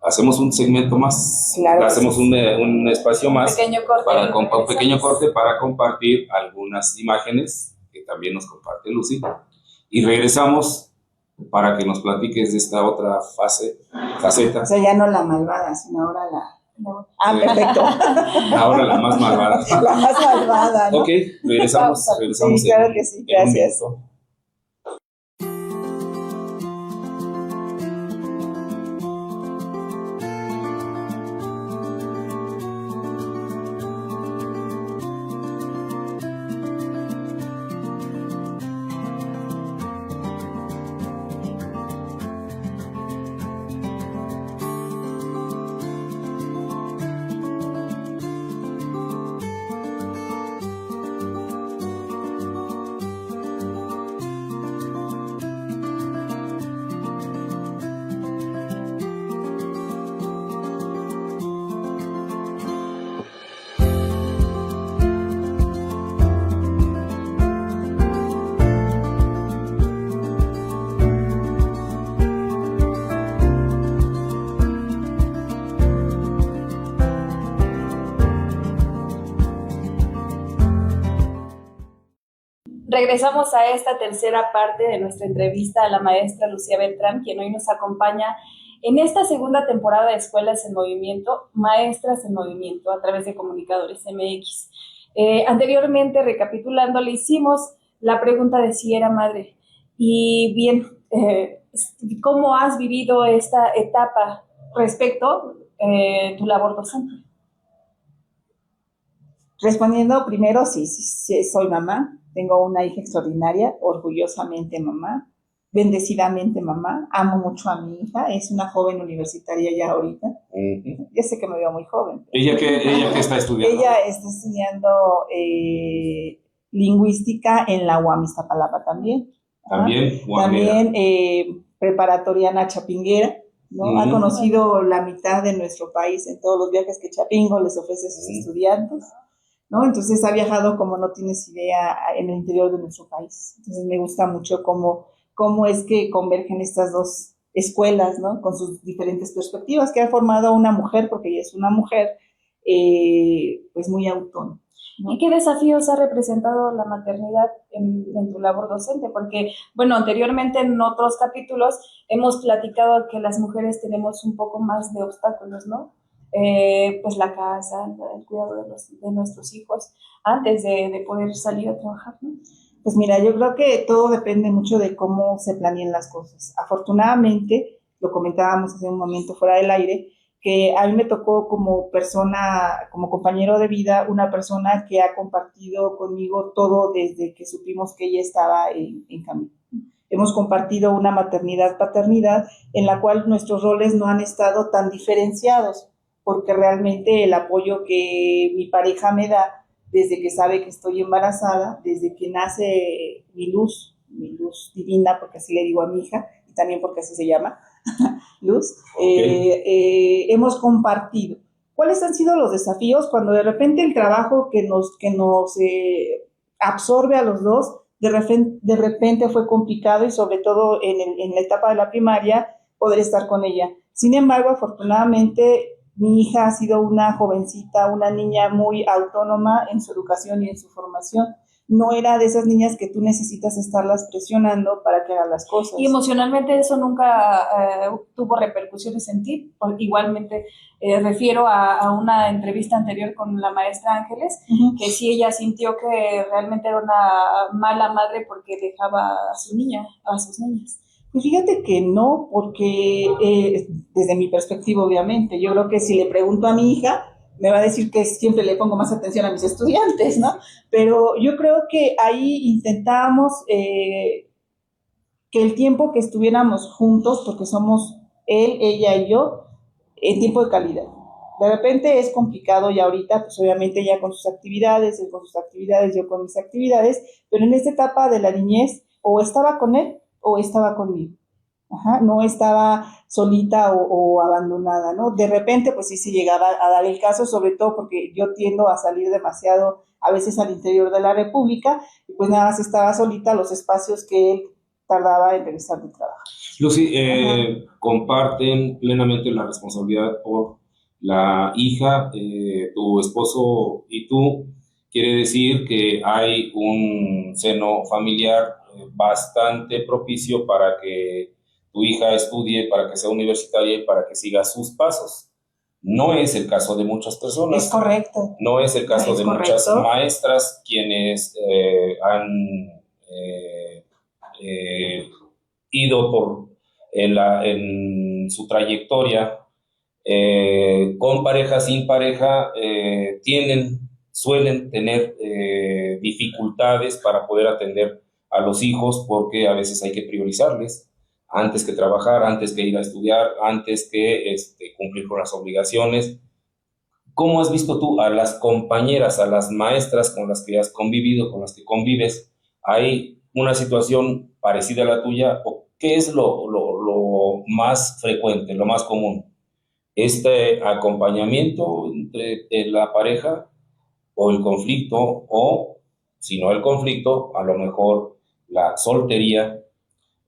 [SPEAKER 3] hacemos un segmento más,
[SPEAKER 4] claro,
[SPEAKER 3] hacemos un espacio más,
[SPEAKER 2] pequeño corte,
[SPEAKER 3] un pequeño corte para compartir algunas imágenes que también nos comparte Lucy, y regresamos para que nos platiques de esta otra faceta.
[SPEAKER 4] O sea, ya no la malvada, sino ahora la... Ah, perfecto.
[SPEAKER 3] Ahora la más malvada.
[SPEAKER 4] La más malvada, ¿no?
[SPEAKER 3] Ok, regresamos.
[SPEAKER 4] Sí, claro que sí, gracias.
[SPEAKER 2] Regresamos a esta tercera parte de nuestra entrevista a la maestra Lucía Beltrán, quien hoy nos acompaña en esta segunda temporada de Escuelas en Movimiento, Maestras en Movimiento, a través de Comunicadores MX. Anteriormente, recapitulando, le hicimos la pregunta de si era madre. Y bien, ¿cómo has vivido esta etapa respecto a tu labor docente?
[SPEAKER 4] Respondiendo primero, sí, soy mamá. Tengo una hija extraordinaria, orgullosamente mamá, bendecidamente mamá. Amo mucho a mi hija, es una joven universitaria ya ahorita. Ya sé que me veo muy joven.
[SPEAKER 3] ¿Ella qué está estudiando?
[SPEAKER 4] Ella está estudiando lingüística en la UAM Iztapalapa también. También preparatoriana chapinguera, ¿no? Ha conocido la mitad de nuestro país en todos los viajes que Chapingo les ofrece a sus estudiantes, ¿no? Entonces ha viajado como no tienes idea en el interior de nuestro país. Entonces me gusta mucho cómo es que convergen estas dos escuelas, ¿no? Con sus diferentes perspectivas, que ha formado una mujer, porque ella es una mujer, pues muy autónoma, ¿no?
[SPEAKER 2] ¿Y qué desafíos ha representado la maternidad en tu labor docente? Porque, bueno, anteriormente en otros capítulos hemos platicado que las mujeres tenemos un poco más de obstáculos, ¿no? Pues la casa, el cuidado de nuestros hijos, antes de poder salir a trabajar, ¿no?
[SPEAKER 4] Pues mira, yo creo que todo depende mucho de cómo se planeen las cosas. Afortunadamente, lo comentábamos hace un momento fuera del aire, que a mí me tocó como persona, como compañero de vida, una persona que ha compartido conmigo todo desde que supimos que ella estaba en camino. Hemos compartido una maternidad-paternidad en la cual nuestros roles no han estado tan diferenciados, porque realmente el apoyo que mi pareja me da desde que sabe que estoy embarazada, desde que nace mi luz divina, porque así le digo a mi hija, y también porque así se llama, Luz, hemos compartido. ¿Cuáles han sido los desafíos cuando de repente el trabajo que nos absorbe a los dos, de repente fue complicado y sobre todo en la etapa de la primaria, poder estar con ella? Sin embargo, afortunadamente, mi hija ha sido una jovencita, una niña muy autónoma en su educación y en su formación. no era de esas niñas que tú necesitas estarlas presionando para que hagan las cosas.
[SPEAKER 2] Y emocionalmente eso nunca tuvo repercusiones en ti. Igualmente refiero a una entrevista anterior con la maestra Ángeles, que sí ella sintió que realmente era una mala madre porque dejaba a su niña, a sus niñas.
[SPEAKER 4] Pues fíjate que no, porque desde mi perspectiva, obviamente, yo creo que si le pregunto a mi hija, me va a decir que siempre le pongo más atención a mis estudiantes, ¿no? Pero yo creo que ahí intentábamos que el tiempo que estuviéramos juntos, porque somos él, ella y yo, en tiempo de calidad. De repente es complicado ya ahorita, pues obviamente ya con sus actividades, él con sus actividades, yo con mis actividades, pero en esta etapa de la niñez, o estaba con él o estaba conmigo. Ajá, no estaba solita o abandonada, ¿no? De repente, pues sí se llegaba a dar el caso, sobre todo porque yo tiendo a salir demasiado a veces al interior de la República, y pues nada más estaba solita los espacios que él tardaba en regresar del trabajo.
[SPEAKER 3] Lucy, comparten plenamente la responsabilidad por la hija, tu esposo y tú. Quiere decir que hay un seno familiar bastante propicio para que tu hija estudie, para que sea universitaria y para que siga sus pasos. No es el caso de muchas personas.
[SPEAKER 4] Es correcto.
[SPEAKER 3] No es el caso de
[SPEAKER 4] correcto.
[SPEAKER 3] Muchas maestras quienes han ido en su trayectoria con pareja, sin pareja, suelen tener dificultades para poder atender a los hijos, porque a veces hay que priorizarles antes que trabajar, antes que ir a estudiar, antes que cumplir con las obligaciones. ¿Cómo has visto tú a las compañeras, a las maestras con las que has convivido, con las que convives? ¿Hay una situación parecida a la tuya? ¿O qué es lo más frecuente, lo más común? ¿Este acompañamiento entre la pareja o el conflicto? O, si no el conflicto, a lo mejor la soltería,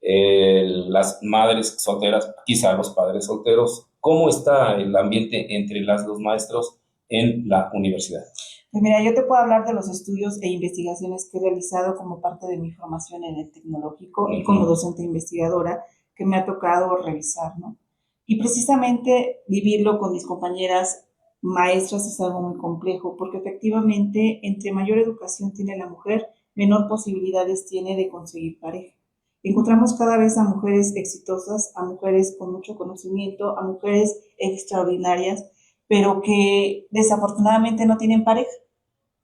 [SPEAKER 3] las madres solteras, quizá los padres solteros. ¿Cómo está el ambiente entre los maestros en la universidad?
[SPEAKER 4] Pues mira, yo te puedo hablar de los estudios e investigaciones que he realizado como parte de mi formación en el tecnológico y como docente investigadora, que me ha tocado revisar, ¿no? Y precisamente vivirlo con mis compañeras maestras es algo muy complejo, porque efectivamente entre mayor educación tiene la mujer, menor posibilidades tiene de conseguir pareja. Encontramos cada vez a mujeres exitosas, a mujeres con mucho conocimiento, a mujeres extraordinarias, pero que desafortunadamente no tienen pareja,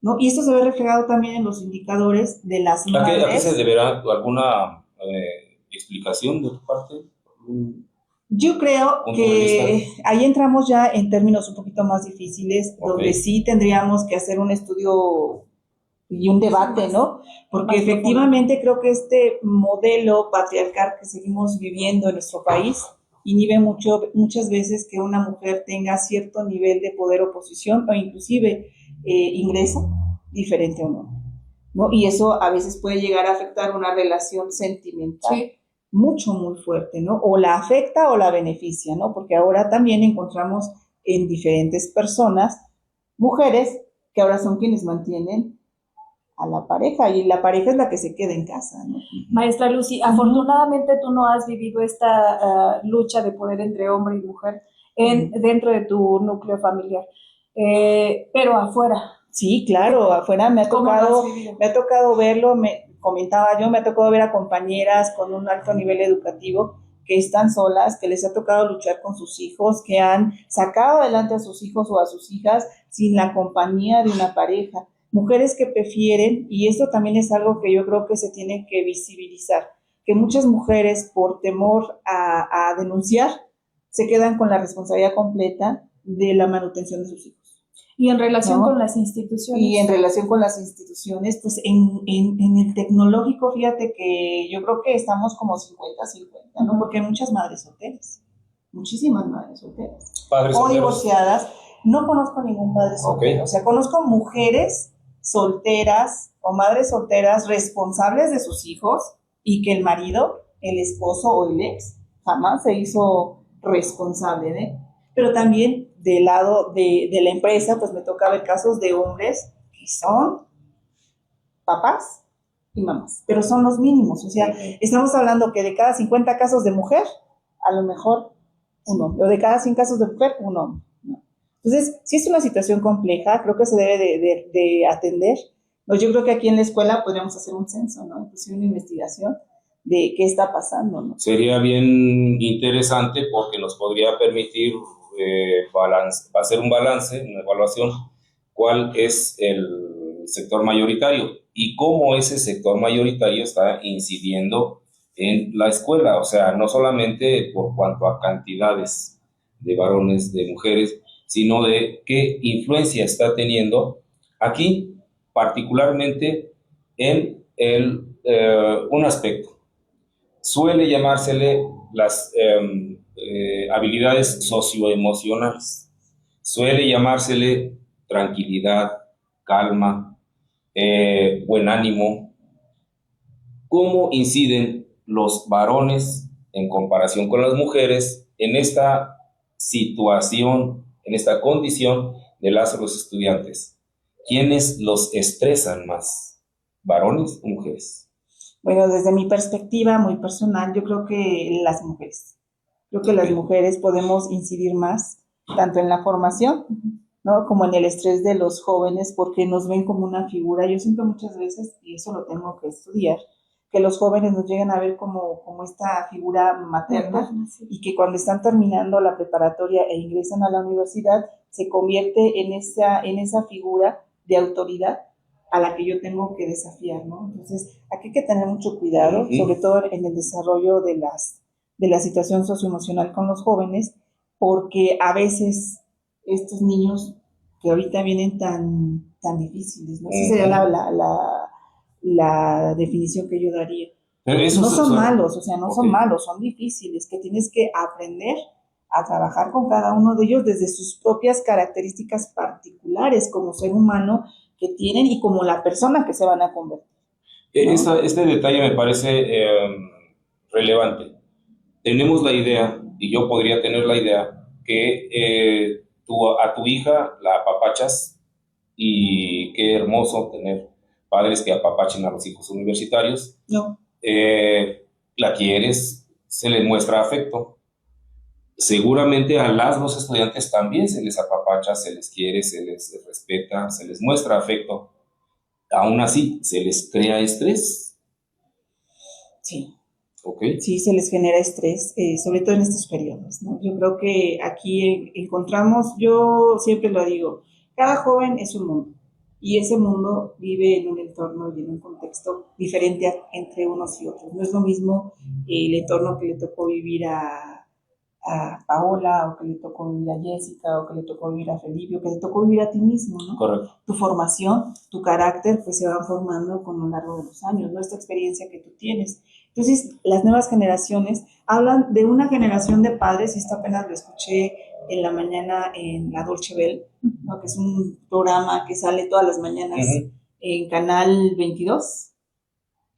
[SPEAKER 4] ¿no? Y esto se ve reflejado también en los indicadores de las madres.
[SPEAKER 3] ¿A qué se deberá alguna explicación de tu parte?
[SPEAKER 4] Yo creo que ahí entramos ya en términos un poquito más difíciles, donde sí tendríamos que hacer un estudio y un debate, ¿no? Porque efectivamente creo que este modelo patriarcal que seguimos viviendo en nuestro país inhibe muchas veces que una mujer tenga cierto nivel de poder o posición, o inclusive ingreso diferente a un hombre, ¿no? Y eso a veces puede llegar a afectar una relación sentimental mucho, muy fuerte, ¿no? O la afecta o la beneficia, ¿no? Porque ahora también encontramos en diferentes personas mujeres que ahora son quienes mantienen a la pareja, y la pareja es la que se queda en casa, ¿no?
[SPEAKER 2] Maestra Lucy, afortunadamente tú no has vivido esta lucha de poder entre hombre y mujer dentro de tu núcleo familiar, pero afuera.
[SPEAKER 4] Sí, claro, afuera me ha tocado verlo, comentaba yo, me ha tocado ver a compañeras con un alto nivel educativo que están solas, que les ha tocado luchar con sus hijos, que han sacado adelante a sus hijos o a sus hijas sin la compañía de una pareja. Mujeres que prefieren, y esto también es algo que yo creo que se tiene que visibilizar, que muchas mujeres por temor a denunciar se quedan con la responsabilidad completa de la manutención de sus hijos.
[SPEAKER 2] Y en relación con las instituciones.
[SPEAKER 4] Y en relación con las instituciones, pues en el tecnológico, fíjate que yo creo que estamos como 50-50, ¿no? Porque hay muchas madres solteras, muchísimas madres solteras.
[SPEAKER 3] Padres
[SPEAKER 4] o
[SPEAKER 3] solteros.
[SPEAKER 4] Divorciadas. No conozco ningún padre soltero. O sea, conozco mujeres solteras o madres solteras responsables de sus hijos, y que el marido, el esposo o el ex jamás se hizo responsable de. Pero también del lado de la empresa, pues me toca ver casos de hombres que son papás y mamás, pero son los mínimos. O sea, estamos hablando que de cada 50 casos de mujer, a lo mejor un hombre, o de cada 100 casos de mujer, un hombre, ¿no? Entonces, sí es una situación compleja, creo que se debe de atender. No, yo creo que aquí en la escuela podríamos hacer un censo, ¿no? Inclusive una investigación de qué está pasando, ¿no?
[SPEAKER 3] Sería bien interesante porque nos podría permitir hacer un balance, una evaluación, cuál es el sector mayoritario y cómo ese sector mayoritario está incidiendo en la escuela. O sea, no solamente por cuanto a cantidades de varones, de mujeres, sino de qué influencia está teniendo aquí, particularmente en un aspecto. Suele llamársele las habilidades socioemocionales. Suele llamársele tranquilidad, calma, buen ánimo. ¿Cómo inciden los varones en comparación con las mujeres en esta situación, en esta condición de los estudiantes? ¿Quiénes los estresan más, varones o mujeres?
[SPEAKER 4] Bueno, desde mi perspectiva muy personal, yo creo que las mujeres. Creo que las mujeres podemos incidir más, tanto en la formación, ¿no? Como en el estrés de los jóvenes, porque nos ven como una figura. Yo siento muchas veces, y eso lo tengo que estudiar, que los jóvenes nos llegan a ver como esta figura materna, y que cuando están terminando la preparatoria e ingresan a la universidad, se convierte en esa figura de autoridad a la que yo tengo que desafiar, ¿no? Entonces, aquí hay que tener mucho cuidado, sobre todo en el desarrollo de la situación socioemocional con los jóvenes, porque a veces estos niños que ahorita vienen tan difíciles, ¿no? Esa sería la definición que yo daría. No son malos, o sea, no son malos, son difíciles, que tienes que aprender a trabajar con cada uno de ellos desde sus propias características particulares como ser humano que tienen y como la persona que se van a convertir, ¿no?
[SPEAKER 3] Este detalle me parece relevante. Tenemos la idea, y yo podría tener la idea, que a tu hija la apapachas, y qué hermoso tener padres que apapachen a los hijos universitarios.
[SPEAKER 4] No.
[SPEAKER 3] La quieres, se le muestra afecto. Seguramente a los estudiantes también se les apapacha, se les quiere, se les respeta, se les muestra afecto. Aún así, se les crea estrés.
[SPEAKER 4] Sí.
[SPEAKER 3] Okay.
[SPEAKER 4] Sí, se les genera estrés, sobre todo en estos periodos, ¿no? Yo creo que aquí encontramos, yo siempre lo digo, cada joven es un mundo y ese mundo vive en un entorno y en un contexto diferente entre unos y otros. No es lo mismo el entorno que le tocó vivir a Paola, o que le tocó vivir a Jessica, o que le tocó vivir a Felipe, o que le tocó vivir a ti mismo, ¿no?
[SPEAKER 3] Correcto.
[SPEAKER 4] Tu formación, tu carácter, pues se van formando con lo largo de los años, ¿no? Esta experiencia que tú tienes. Entonces, las nuevas generaciones hablan de una generación de padres, y esto apenas lo escuché en la mañana en la Deutsche Welle, ¿no? Que es un programa que sale todas las mañanas en Canal 22.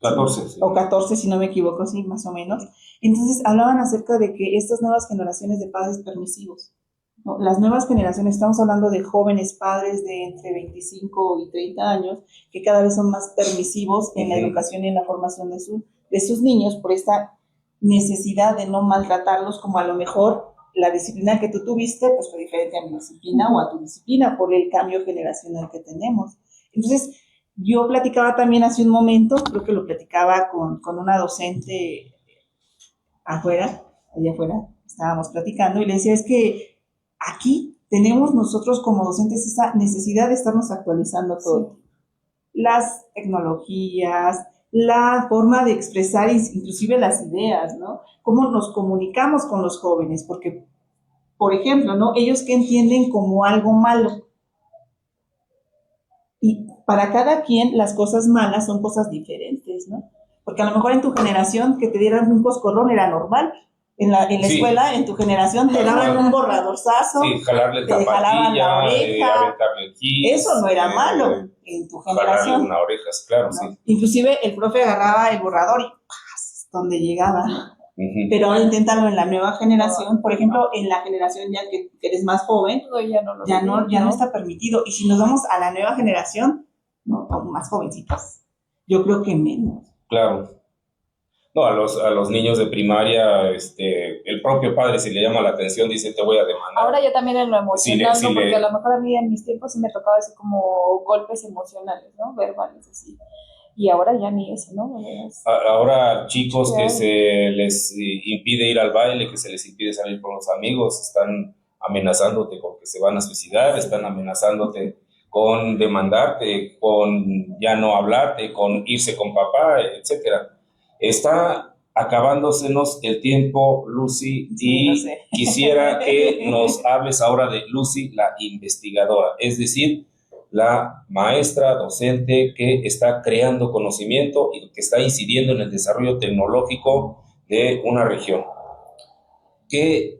[SPEAKER 3] 14. Sí.
[SPEAKER 4] O 14, si no me equivoco, sí, más o menos. Entonces, hablaban acerca de que estas nuevas generaciones de padres permisivos, ¿no? Las nuevas generaciones, estamos hablando de jóvenes padres de entre 25 y 30 años, que cada vez son más permisivos en la educación y en la formación de sus niños, por esta necesidad de no maltratarlos, como a lo mejor la disciplina que tú tuviste, pues fue diferente a mi disciplina o a tu disciplina, por el cambio generacional que tenemos. Entonces, yo platicaba también hace un momento, creo que lo platicaba con una docente allá afuera, estábamos platicando, y le decía, es que aquí tenemos nosotros como docentes esa necesidad de estarnos actualizando todo el tiempo. Las tecnologías, la forma de expresar inclusive las ideas, ¿no? Cómo nos comunicamos con los jóvenes, porque, por ejemplo, ¿no? Ellos que entienden como algo malo. Y para cada quien las cosas malas son cosas diferentes, ¿no? Porque a lo mejor en tu generación que te dieran un coscorrón era normal. En la escuela, en tu generación, te daban un borradorzazo,
[SPEAKER 3] jalarle
[SPEAKER 4] te jalaban la oreja.
[SPEAKER 3] Aventarle el gis,
[SPEAKER 4] eso no era malo en tu generación.
[SPEAKER 3] Jalarle una oreja, claro, ¿no? Sí.
[SPEAKER 4] Inclusive el profe agarraba el borrador y ¡paz! Donde llegaba. Pero ahora inténtalo en la nueva generación, por ejemplo, en la generación ya que eres más joven, ya no está permitido. Y si nos vamos a la nueva generación, ¿no? Más jovencitos, yo creo que menos.
[SPEAKER 3] Claro. No, a los niños de primaria, el propio padre, si le llama la atención, dice, te voy a demandar.
[SPEAKER 2] Ahora ya también en lo emocional,
[SPEAKER 3] Sí,
[SPEAKER 2] ¿no? Porque a lo mejor a mí en mis tiempos sí me tocaba así como golpes emocionales, ¿no? Verbales, así. Y ahora ya ni eso, ¿no?
[SPEAKER 3] Ahora chicos
[SPEAKER 2] Claro.
[SPEAKER 3] que se les impide ir al baile, que se les impide salir con los amigos, están amenazándote con que se van a suicidar, están amenazándote con demandarte, con ya no hablarte, con irse con papá, etcétera. Está acabándosenos el tiempo, Lucy,
[SPEAKER 4] Sí, lo
[SPEAKER 3] y
[SPEAKER 4] sé.
[SPEAKER 3] quisiera que nos hables ahora de Lucy, la investigadora, es decir, la maestra docente que está creando conocimiento y que está incidiendo en el desarrollo tecnológico de una región. ¿Qué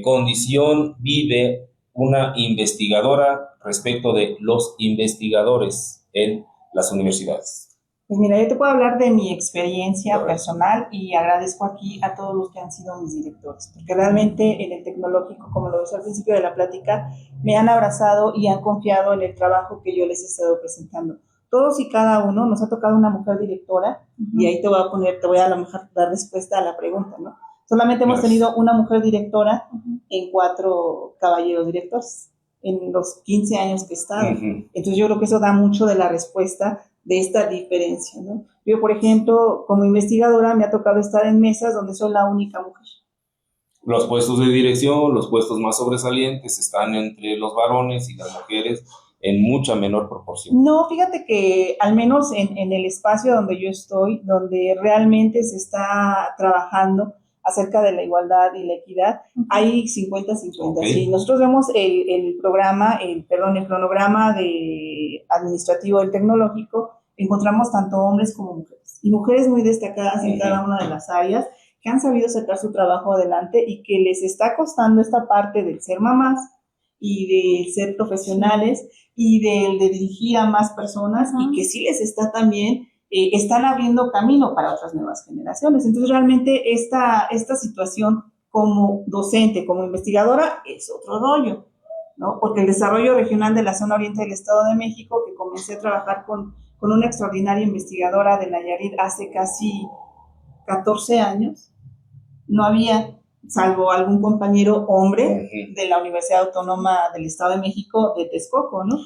[SPEAKER 3] condición vive una investigadora respecto de los investigadores en las universidades?
[SPEAKER 4] Pues mira, yo te puedo hablar de mi experiencia
[SPEAKER 3] Correcto.
[SPEAKER 4] personal y agradezco aquí a todos los que han sido mis directores, porque realmente en el tecnológico, como lo decía al principio de la plática, me han abrazado y han confiado en el trabajo que yo les he estado presentando. Todos y cada uno nos ha tocado una mujer directora, y ahí te voy a lo mejor dar respuesta a la pregunta, ¿no? Solamente hemos
[SPEAKER 3] Gracias.
[SPEAKER 4] tenido una mujer directora en 4 caballeros directores en los 15 años que he estado. Entonces yo creo que eso da mucho de la respuesta de esta diferencia, ¿no? Yo, por ejemplo, como investigadora me ha tocado estar en mesas donde soy la única mujer.
[SPEAKER 3] Los puestos de dirección, los puestos más sobresalientes están entre los varones y las mujeres en mucha menor proporción.
[SPEAKER 4] No, fíjate que al menos en el espacio donde yo estoy, donde realmente se está trabajando acerca de la igualdad y la equidad, hay 50-50.
[SPEAKER 3] Okay.
[SPEAKER 4] Si nosotros vemos el cronograma administrativo del tecnológico, encontramos tanto hombres como mujeres, y mujeres muy destacadas en cada una de las áreas, que han sabido sacar su trabajo adelante y que les está costando esta parte del ser mamás y de ser profesionales y de dirigir a más personas, y que sí les está también, están abriendo camino para otras nuevas generaciones. Entonces realmente esta situación como docente, como investigadora, es otro rollo, ¿no? Porque el desarrollo regional de la zona oriente del Estado de México, que comencé a trabajar con una extraordinaria investigadora de Nayarit hace casi 14 años, no había, salvo algún compañero hombre de la Universidad Autónoma del Estado de México de Texcoco, ¿no?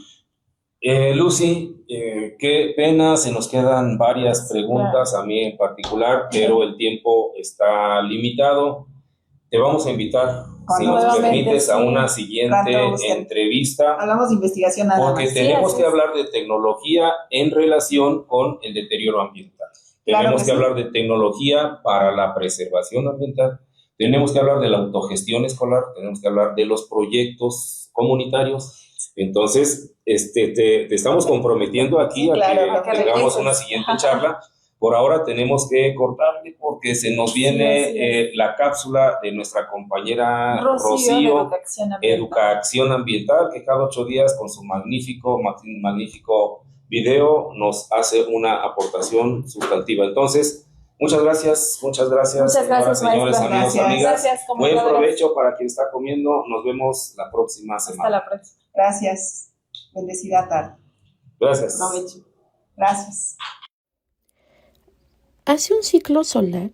[SPEAKER 3] Lucy, qué pena, se nos quedan varias preguntas, a mí en particular, pero el tiempo está limitado. Te vamos a invitar, si nos permites, a una siguiente entrevista.
[SPEAKER 4] Hablamos de investigación nada
[SPEAKER 3] porque
[SPEAKER 4] más.
[SPEAKER 3] tenemos que hablar de tecnología en relación con el deterioro ambiental. Tenemos que hablar de tecnología para la preservación ambiental. Tenemos que hablar de la autogestión escolar. Tenemos que hablar de los proyectos comunitarios. Entonces, te estamos comprometiendo aquí a que tengamos una siguiente charla. Por ahora tenemos que cortarle porque se nos viene la cápsula de nuestra compañera Rocío, Educación Ambiental, que cada 8 días con su magnífico video nos hace una aportación sustantiva. Entonces, muchas gracias, señoras, señores, amigos, amigas. Buen provecho para quien está comiendo. Nos vemos la próxima semana.
[SPEAKER 2] Hasta la próxima.
[SPEAKER 4] Gracias. Bendecida tarde.
[SPEAKER 3] Gracias.
[SPEAKER 4] Provecho. Gracias.
[SPEAKER 5] Hace un ciclo solar,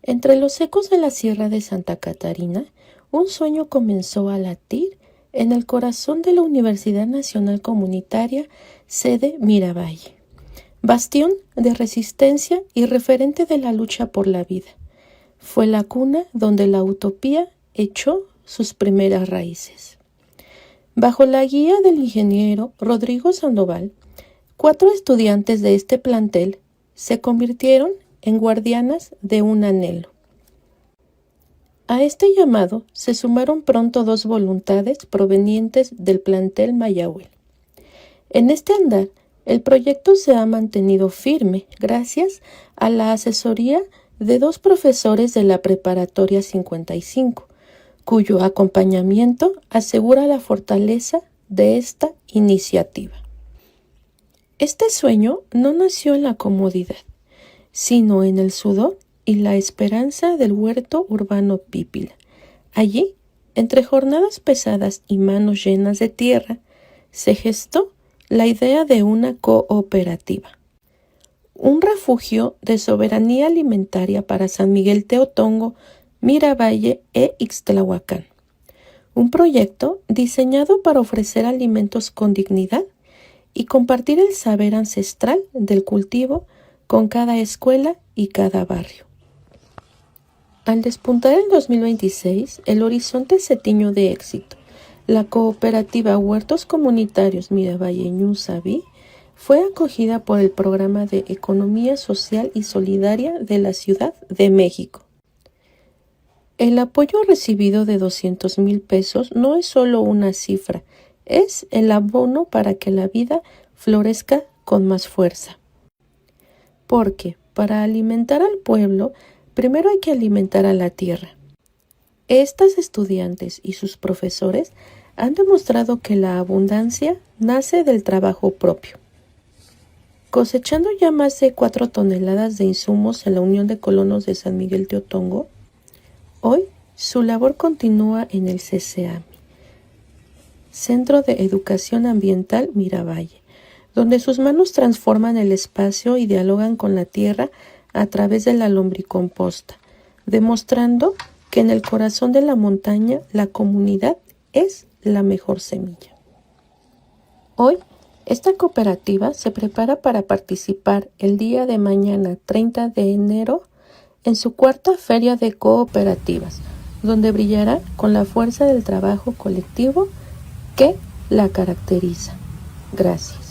[SPEAKER 5] entre los ecos de la Sierra de Santa Catarina, un sueño comenzó a latir en el corazón de la Universidad Nacional Comunitaria, sede Miravalle, bastión de resistencia y referente de la lucha por la vida. Fue la cuna donde la utopía echó sus primeras raíces. Bajo la guía del ingeniero Rodrigo Sandoval, 4 estudiantes de este plantel se convirtieron en guardianas de un anhelo. A este llamado se sumaron pronto 2 voluntades provenientes del plantel Mayahuel. En este andar, el proyecto se ha mantenido firme gracias a la asesoría de 2 profesores de la Preparatoria 55, cuyo acompañamiento asegura la fortaleza de esta iniciativa. Este sueño no nació en la comodidad, sino en el sudor y la esperanza del huerto urbano Pípila. Allí, entre jornadas pesadas y manos llenas de tierra, se gestó la idea de una cooperativa. un refugio de soberanía alimentaria para San Miguel Teotongo, Miravalle e Ixtlahuacán. Un proyecto diseñado para ofrecer alimentos con dignidad y compartir el saber ancestral del cultivo con cada escuela y cada barrio. Al despuntar en 2026, el horizonte se tiñó de éxito. La cooperativa Huertos Comunitarios Miravalle Ñusaví fue acogida por el Programa de Economía Social y Solidaria de la Ciudad de México. El apoyo recibido de 200,000 pesos no es solo una cifra, es el abono para que la vida florezca con más fuerza. Porque para alimentar al pueblo, primero hay que alimentar a la tierra. Estas estudiantes y sus profesores han demostrado que la abundancia nace del trabajo propio. Cosechando ya más de 4 toneladas de insumos en la Unión de Colonos de San Miguel Teotongo, hoy su labor continúa en el CCAMI, Centro de Educación Ambiental Miravalle, donde sus manos transforman el espacio y dialogan con la tierra a través de la lombricomposta, demostrando que en el corazón de la montaña la comunidad es la mejor semilla. Hoy, esta cooperativa se prepara para participar el día de mañana, 30 de enero, en su 4ª Feria de Cooperativas, donde brillará con la fuerza del trabajo colectivo que la caracteriza. Gracias.